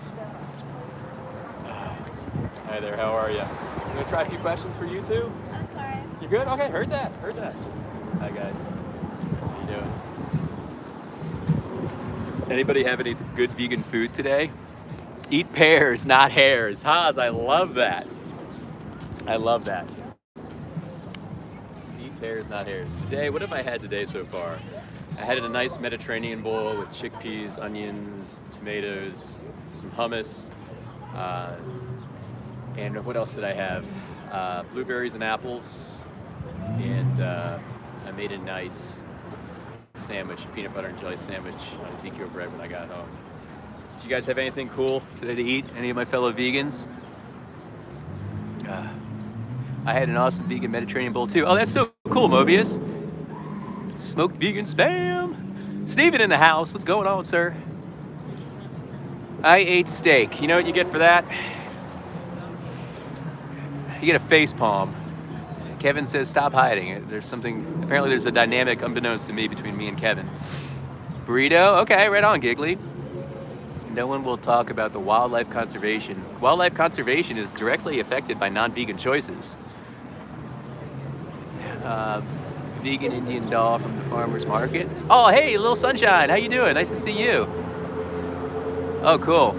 Hi there. How are you? You want to try a few questions for YouTube? I'm sorry. You good? Okay. Heard that. Hi, guys. How you doing? Anybody have any good vegan food today? Eat pears, not hairs. Haas, I love that. Eat pears, not hairs. Today, what have I had today so far? I had a nice Mediterranean bowl with chickpeas, onions, tomatoes, some hummus, and what else did I have? Blueberries and apples, and I made a nice sandwich, peanut butter and jelly sandwich on Ezekiel bread when I got home. Did you guys have anything cool today to eat? Any of my fellow vegans? I had an awesome vegan Mediterranean bowl too. Oh, that's so cool, Mobius. Smoked vegan spam. Steven in the house. What's going on, sir? I ate steak. You know what you get for that? You get a face palm. Kevin says stop hiding. Apparently there's a dynamic unbeknownst to me between me and Kevin. Burrito? Okay, right on, Giggly. No one will talk about the wildlife conservation. Wildlife conservation is directly affected by non-vegan choices. Vegan Indian doll from the farmer's market. Oh, hey, little sunshine. How you doing? Nice to see you. Oh, cool.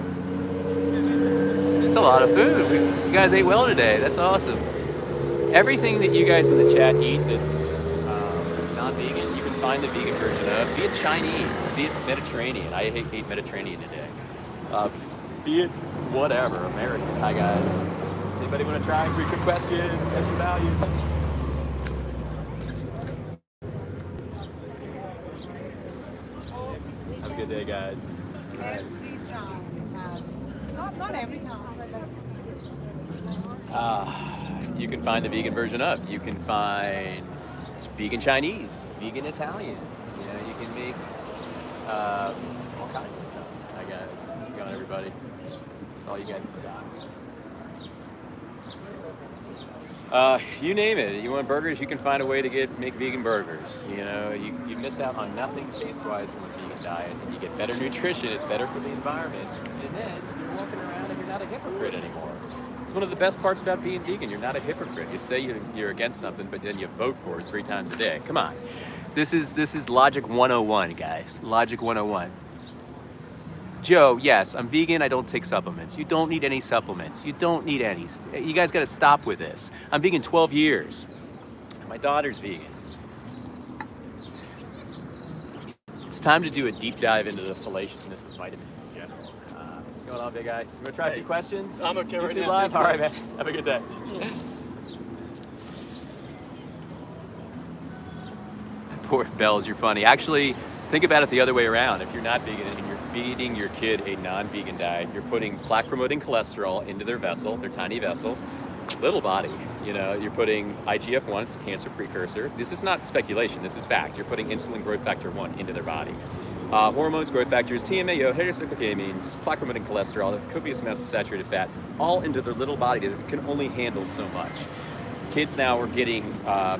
It's a lot of food. You guys ate well today. That's awesome. Everything that you guys in the chat eat that's non-vegan, you can find the vegan version of. Be it Chinese, be it Mediterranean. I hate Mediterranean today. Be it whatever, American. Hi, guys. Anybody want to try? Free quick questions, extra value. Have a good day, guys. Every town has, not every town, but You can find the vegan version of. You can find vegan Chinese, vegan Italian. You know, you can make all kinds of stuff. Hi guys, how's it going, everybody? Saw you guys in the docks. You name it. You want burgers? You can find a way to make vegan burgers. You know, you miss out on nothing taste-wise from a vegan diet, and you get better nutrition. It's better for the environment, and then you're walking around and you're not a hypocrite anymore. It's one of the best parts about being vegan. You're not a hypocrite. You say you're against something, but then you vote for it 3 times a day. Come on. This is Logic 101, guys. Logic 101. Joe, yes, I'm vegan. I don't take supplements. You don't need any supplements. You don't need any. You guys got to stop with this. I'm vegan 12 years. My daughter's vegan. It's time to do a deep dive into the fallaciousness of vitamins in general. What's going on, big guy? You want to try a few questions? I'm okay right YouTube now. Live? All right, man. Have a good day. Poor Bells, you're funny. Actually, think about it the other way around. If you're not vegan and you're feeding your kid a non-vegan diet, you're putting plaque-promoting cholesterol into their vessel, their tiny vessel, little body. You know, you're putting IGF-1, it's a cancer precursor. This is not speculation, this is fact. You're putting insulin growth factor 1 into their body. Hormones, growth factors, TMAO, heterocyclic amines, plaque-promoting cholesterol, copious amounts of saturated fat, all into their little body that can only handle so much. Kids now are getting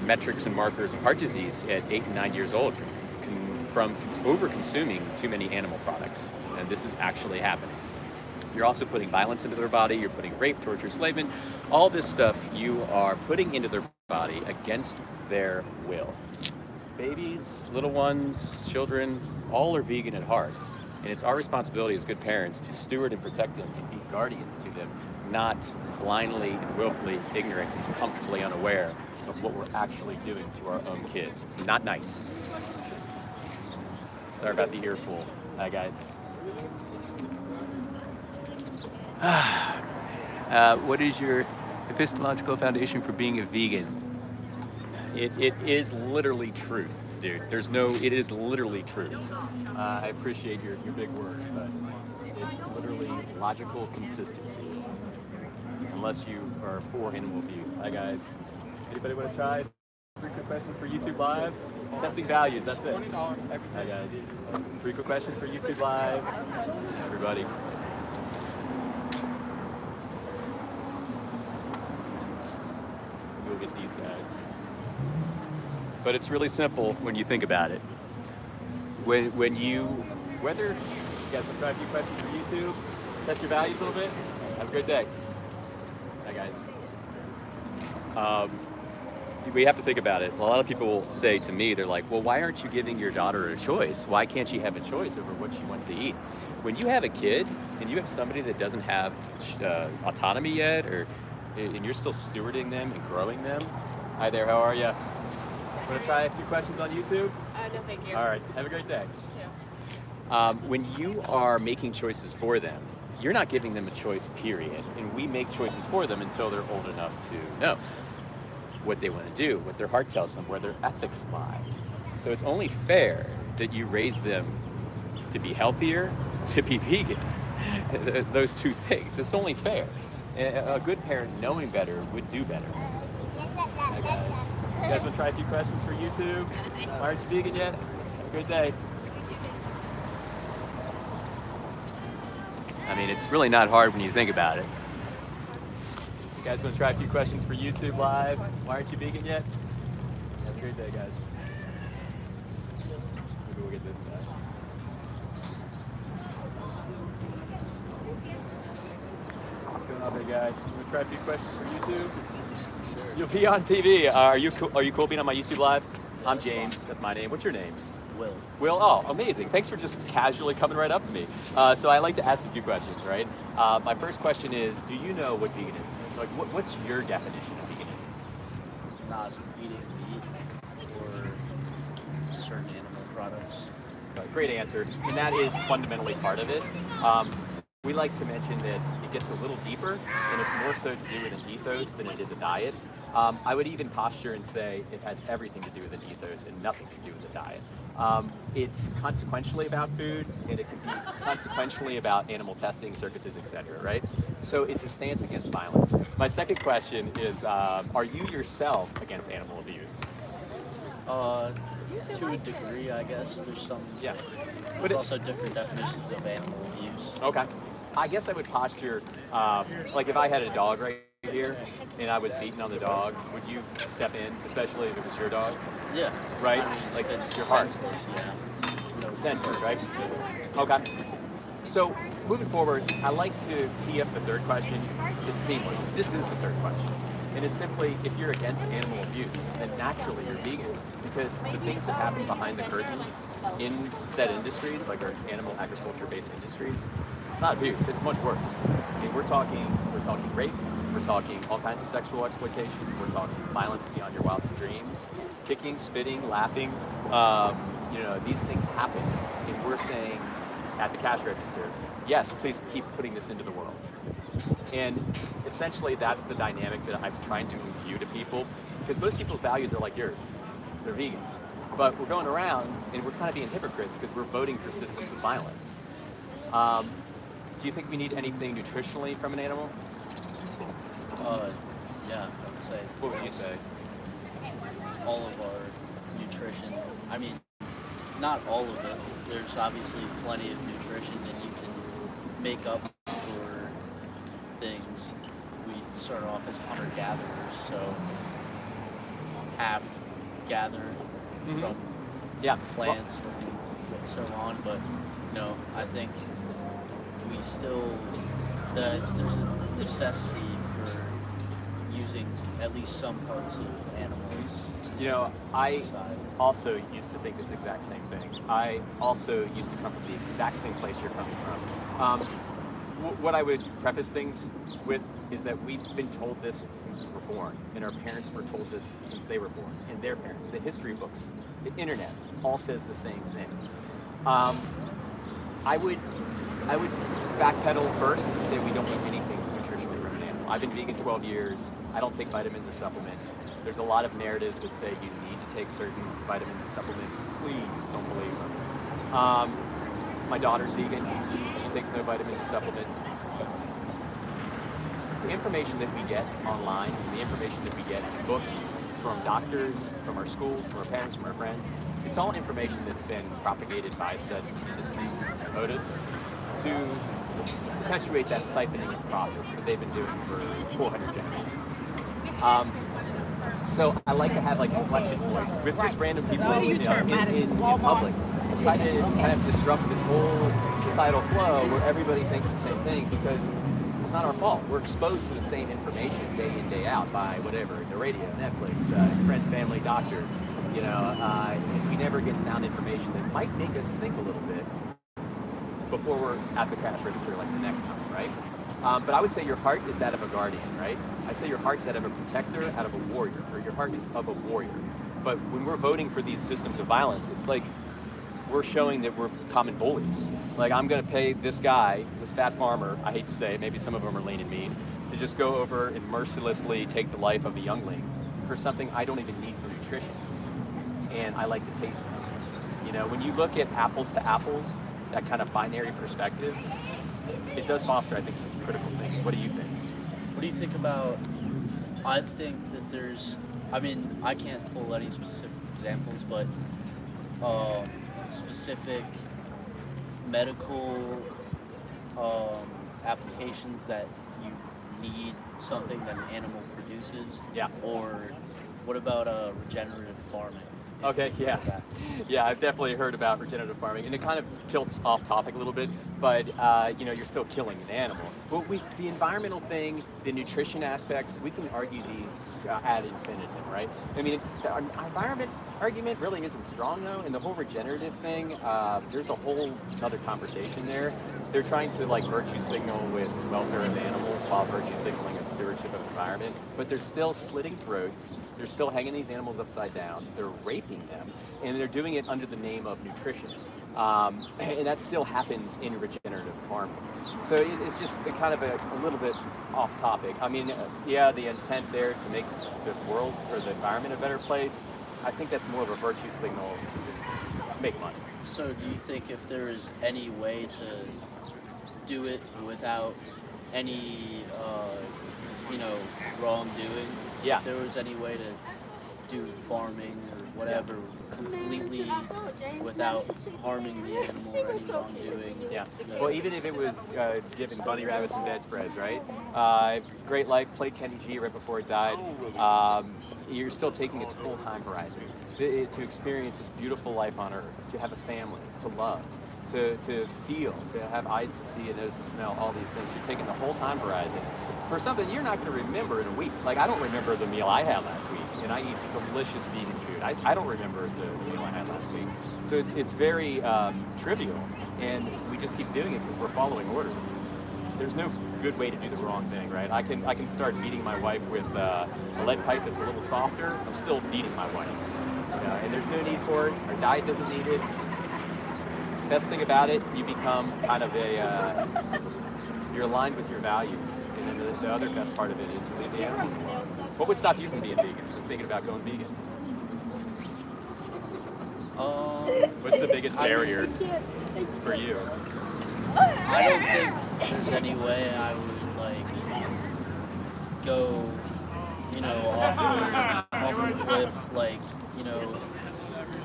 metrics and markers of heart disease at 8 and 9 years old from over-consuming too many animal products, and this is actually happening. You're also putting violence into their body, you're putting rape, torture, enslavement, all this stuff you are putting into their body against their will. Babies, little ones, children, all are vegan at heart, and it's our responsibility as good parents to steward and protect them and be guardians to them, not blindly and willfully ignorant and comfortably unaware of what we're actually doing to our own kids. It's not nice. Sorry about the earful. Hi, guys. What is your epistemological foundation for being a vegan? It is literally truth, dude. It is literally truth. I appreciate your big word, but it's literally logical consistency. Unless you are for animal abuse. Hi, guys. Anybody want to try? 3 quick questions for YouTube Live. Testing values, that's it. $20 every Hi guys. 3 quick questions for YouTube Live. Everybody. We'll get these guys. But it's really simple when you think about it. Whether you guys want to try a few questions for YouTube, test your values a little bit. Have a great day. Hi guys. We have to think about it. A lot of people will say to me, they're like, well, why aren't you giving your daughter a choice? Why can't she have a choice over what she wants to eat? When you have a kid and you have somebody that doesn't have autonomy yet, and you're still stewarding them and growing them. Hi there, how are you? Want to try a few questions on YouTube? no thank you. All right, have a great day. Yeah. When you are making choices for them, you're not giving them a choice, period. And we make choices for them until they're old enough to know what they want to do, what their heart tells them, where their ethics lie. So it's only fair that you raise them to be healthier, to be vegan. Those 2 things. It's only fair. A good parent knowing better would do better. Hi guys. You guys want to try a few questions for YouTube? Why aren't you vegan yet? Have a good day. I mean, it's really not hard when you think about it. You guys want to try a few questions for YouTube Live? Why aren't you vegan yet? Have a great day, guys. Maybe we'll get this guy. Oh, big guy. You want to try a few questions from YouTube? Sure. You'll be on TV. Are you cool being on my YouTube live? I'm James. That's my name. What's your name? Will. Will, oh, amazing. Thanks for just casually coming right up to me. So I like to ask a few questions, right? My first question is, do you know what veganism is? Like, what's your definition of veganism? Not eating meat or certain animal products. Great answer. And that is fundamentally part of it. We like to mention that it gets a little deeper, and it's more so to do with an ethos than it is a diet. I would even posture and say it has everything to do with an ethos and nothing to do with a diet. It's consequentially about food, and it can be consequentially about animal testing, circuses, etc., right? So it's a stance against violence. My second question is, are you yourself against animal abuse? To a degree, I guess. There's some. Yeah. There's also different definitions of animal abuse. Okay. I guess I would posture, like if I had a dog right here and I was beating on the dog, would you step in, especially if it was your dog? Yeah. Right? I mean, Like it's your heart. senseless, yeah. No, Senseless, right? Okay. So moving forward, I like to tee up the third question. It's seamless. This is the third question. And it's simply, if you're against animal abuse, then naturally you're vegan. Because the things that happen behind the curtain in said industries, like our animal agriculture-based industries, it's not abuse, it's much worse. I mean, we're talking rape, we're talking all kinds of sexual exploitation, we're talking violence beyond your wildest dreams, kicking, spitting, laughing. These things happen. And we're saying at the cash register, yes, please keep putting this into the world. And essentially that's the dynamic that I'm trying to imbue to people, because most people's values are like yours. They're vegan. But we're going around and we're kind of being hypocrites because we're voting for systems of violence. Do you think we need anything nutritionally from an animal? Yeah, I would say. What would you say? All of our nutrition. I mean, not all of it. There's obviously plenty of nutrition that you can make up for things. We start off as hunter-gatherers, so half gather from plants and so on, but I think we still there's a necessity for using at least some parts of animals. I also used to think this exact same thing. I also used to come from the exact same place you're coming from. What I would preface things with is that we've been told this since we were born, and our parents were told this since they were born, and their parents. The history books, the internet, all says the same thing. I would backpedal first and say we don't need anything nutritionally from an animal. I've been vegan 12 years. I don't take vitamins or supplements. There's a lot of narratives that say you need to take certain vitamins and supplements. Please don't believe them. My daughter's vegan. She takes no vitamins or supplements. The information that we get online, the information that we get in books, from doctors, from our schools, from our parents, from our friends, it's all information that's been propagated by said industry motives to perpetuate that siphoning of profits that they've been doing for 400 generations. So I like to have like inflection points with just random people in public. Try to kind of disrupt this whole societal flow where everybody thinks the same thing, because it's not our fault. We're exposed to the same information day in, day out by whatever, the radio, Netflix, friends, family, doctors, and we never get sound information that might make us think a little bit before we're at the cash register like the next time, right? But I would say your heart is that of a guardian, right? I'd say your heart's that of a protector, out of a warrior, or your heart is of a warrior. But when we're voting for these systems of violence, it's like we're showing that we're common bullies. Like, I'm gonna pay this guy, this fat farmer, I hate to say, maybe some of them are lean and mean, to just go over and mercilessly take the life of a youngling for something I don't even need for nutrition. And I like the taste of it. When you look at apples to apples, that kind of binary perspective, it does foster, I think, some critical things. What do you think? What do you think about, I think that there's, I can't pull any specific examples, but specific medical applications that you need something that an animal produces. Yeah. Or what about regenerative farming? Okay, yeah. Yeah, I've definitely heard about regenerative farming, and it kind of tilts off topic a little bit, but you're still killing an animal. But the environmental thing, the nutrition aspects, we can argue these ad infinitum, right? I mean, the environment argument really isn't strong though, and the whole regenerative thing, there's a whole other conversation there. They're trying to like virtue signal with welfare of animals while virtue signaling of stewardship of environment, but they're still slitting throats, they're still hanging these animals upside down, they're raping them, and they're doing it under the name of nutrition. And that still happens in regenerative farming. So it's just kind of a little bit off topic. I mean, yeah, the intent there to make the world or the environment a better place, I think that's more of a virtue signal to just make money. So do you think if there is any way to do it without any, wrongdoing? Yeah. If there was any way to do farming or whatever completely without harming the animal or any wrongdoing? Yeah. Well, even if it was giving bunny rabbits and bedspreads, right? Great Life played Kenny G right before it died. You're still taking its whole time horizon to experience this beautiful life on Earth, to have a family, to love, to feel, to have eyes to see, a nose to smell, all these things. You're taking the whole time horizon for something you're not going to remember in a week. Like, I don't remember the meal I had last week, and I eat delicious vegan food. I don't remember the meal I had last week. So it's very trivial, and we just keep doing it because we're following orders. There's no good way to do the wrong thing, right? I can start beating my wife with a lead pipe that's a little softer. I'm still beating my wife, and there's no need for it. Our diet doesn't need it. Best thing about it, you become kind of you're aligned with your values. And then the other best part of it is you leave the animals alone. What would stop you from being vegan, from thinking about going vegan? What's the biggest barrier for you? I don't think there's any way I would go, off a cliff,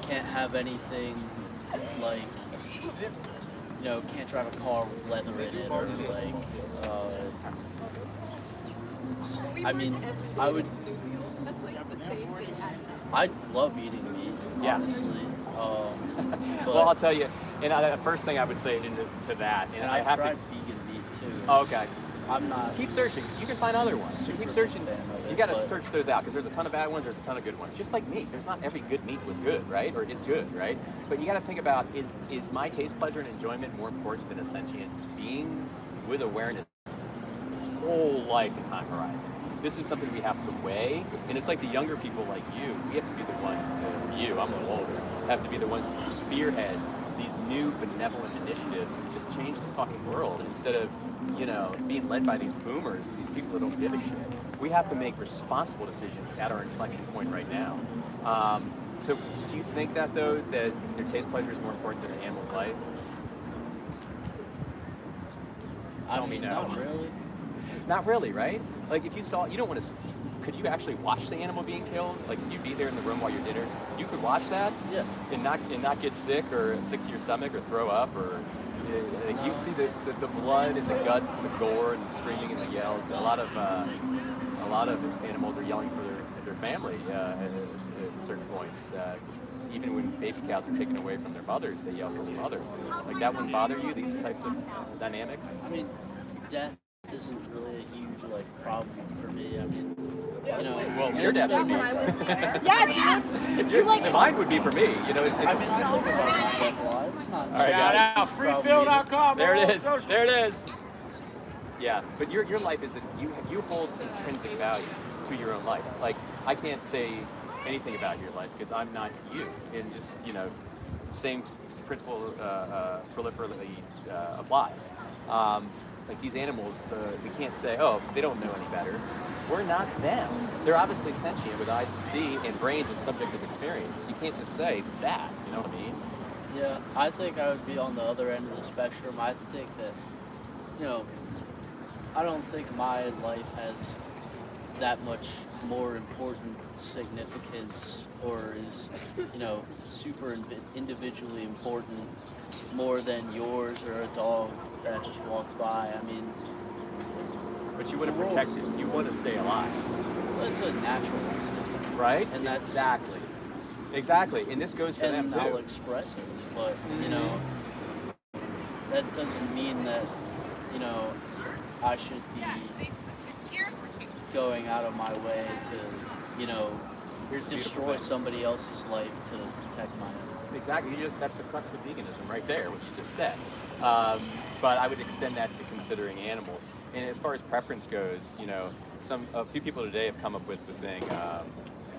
can't have anything can't drive a car with leather in it, or I'd love eating meat, honestly. Well, I'll tell you, and the first thing I would say to that, and I have tried vegan meat too. Okay. I'm not. Keep searching. You can find other ones. Keep searching. You got to search those out because there's a ton of bad ones. There's a ton of good ones. Just like meat, there's not every good meat was good, right? Or is good, right? But you got to think about is my taste, pleasure, and enjoyment more important than a sentient being with awareness, whole life and time horizon? This is something we have to weigh, and it's like the younger people like you. We have to be the ones I'm a little older. Have to be the ones to spearhead these new benevolent initiatives and just change the fucking world instead of being led by these boomers, these people that don't give a shit. We have to make responsible decisions at our inflection point right now. So do you think that though, that your taste pleasure is more important than an animal's life? Tell me no. Not really. Not really, right? Like if you saw, you don't want to, could you actually watch the animal being killed? Like you'd be there in the room while your dinner's, you could watch that? Yeah. And not get sick or sick to your stomach or throw up or you'd see the blood and the guts and the gore and the screaming and the yells. A lot of animals are yelling for their family at certain points. Even when baby cows are taken away from their mothers, they yell for the mother. Like that wouldn't bother you, these types of dynamics? I mean, death isn't really a huge problem for me. I mean, well, your death would be. Yeah, dude. Mine would be for me. It's I mean, I think about my death a lot. It's not. All right, Shout out, freefill.com. There it is. There it is. Yeah, but your life isn't. You hold intrinsic value to your own life. Like I can't say anything about your life because I'm not you. And just same principle proliferately applies. Like these animals, we can't say, oh, they don't know any better. We're not them. They're obviously sentient with eyes to see and brains and subjective experience. You can't just say that, you know what I mean? Yeah, I think I would be on the other end of the spectrum. I think that, I don't think my life has that much more important significance or is, super individually important more than yours or a dog that just walked by. I mean, but you want to protect it. You want to stay alive. Well, it's a natural instinct, right? And that's exactly. Exactly, and this goes for them and too. I'll express it. But you know, that doesn't mean that I should be going out of my way to destroy somebody else's life to protect mine. Exactly. That's the crux of veganism right there, what you just said. But I would extend that to considering animals. And as far as preference goes, a few people today have come up with the thing,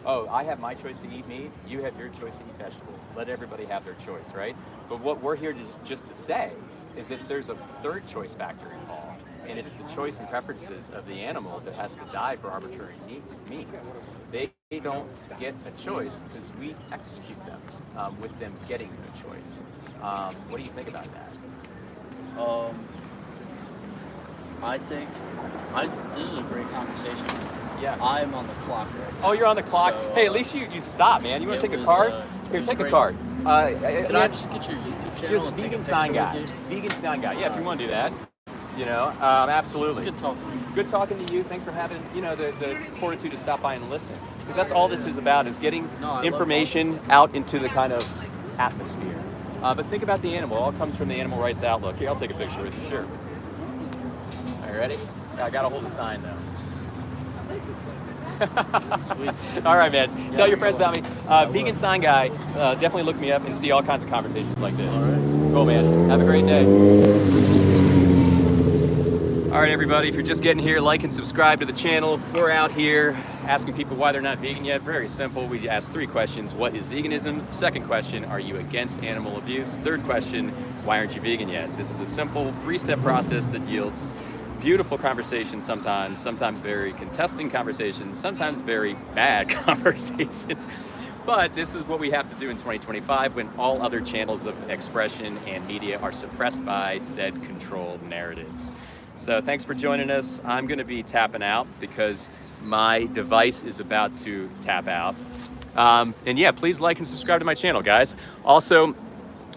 oh, I have my choice to eat meat, you have your choice to eat vegetables. Let everybody have their choice, right? But what we're here just to say is that there's a third choice factor involved, and it's the choice and preferences of the animal that has to die for arbitrary means. They don't get a choice because we execute them with them getting the choice. What do you think about that? I think this is a great conversation. Yeah. I'm on the clock right now. Oh, you're on the clock. So, hey, at least you stop, man. You want to take a was, card? it Here, was take a great. card. Can I just get your YouTube channel Just and take a Vegan picture Sign with Guy. you? Vegan Sign Guy. Yeah, if you want to do that. Absolutely. Good talking. Good talking to you. Thanks for having, the fortitude to stop by and listen. Because that's all this is about, is getting information out into the kind of atmosphere. But think about the animal. It all comes from the animal rights outlook. Here, I'll take a picture with you, sure. Are you ready? I gotta hold the sign though. Sweet. All right, man. Tell your friends about me. Vegan Sign Guy. Definitely look me up and see all kinds of conversations like this. All right. Cool, man. Have a great day. All right, everybody. If you're just getting here, like and subscribe to the channel. We're out here asking people why they're not vegan yet. Very simple. We ask 3 questions. What is veganism? Second question, are you against animal abuse? Third question, why aren't you vegan yet? This is a simple 3-step process that yields beautiful conversations sometimes very contesting conversations, sometimes very bad conversations. But this is what we have to do in 2025 when all other channels of expression and media are suppressed by said controlled narratives. So thanks for joining us. I'm gonna be tapping out because my device is about to tap out. And yeah, please like and subscribe to my channel, guys. Also,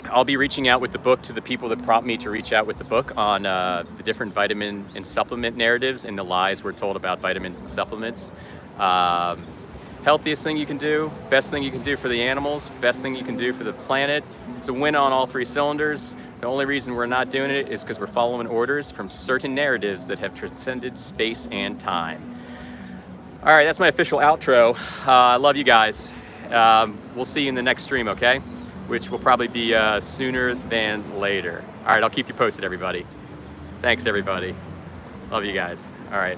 I'll be reaching out with the book to the people that prompt me to reach out with the book on the different vitamin and supplement narratives and the lies we're told about vitamins and supplements. Healthiest thing you can do, best thing you can do for the animals, best thing you can do for the planet. It's a win on all 3 cylinders. The only reason we're not doing it is because we're following orders from certain narratives that have transcended space and time. All right, that's my official outro. I love you guys. We'll see you in the next stream, okay? Which will probably be sooner than later. All right, I'll keep you posted, everybody. Thanks, everybody. Love you guys. All right.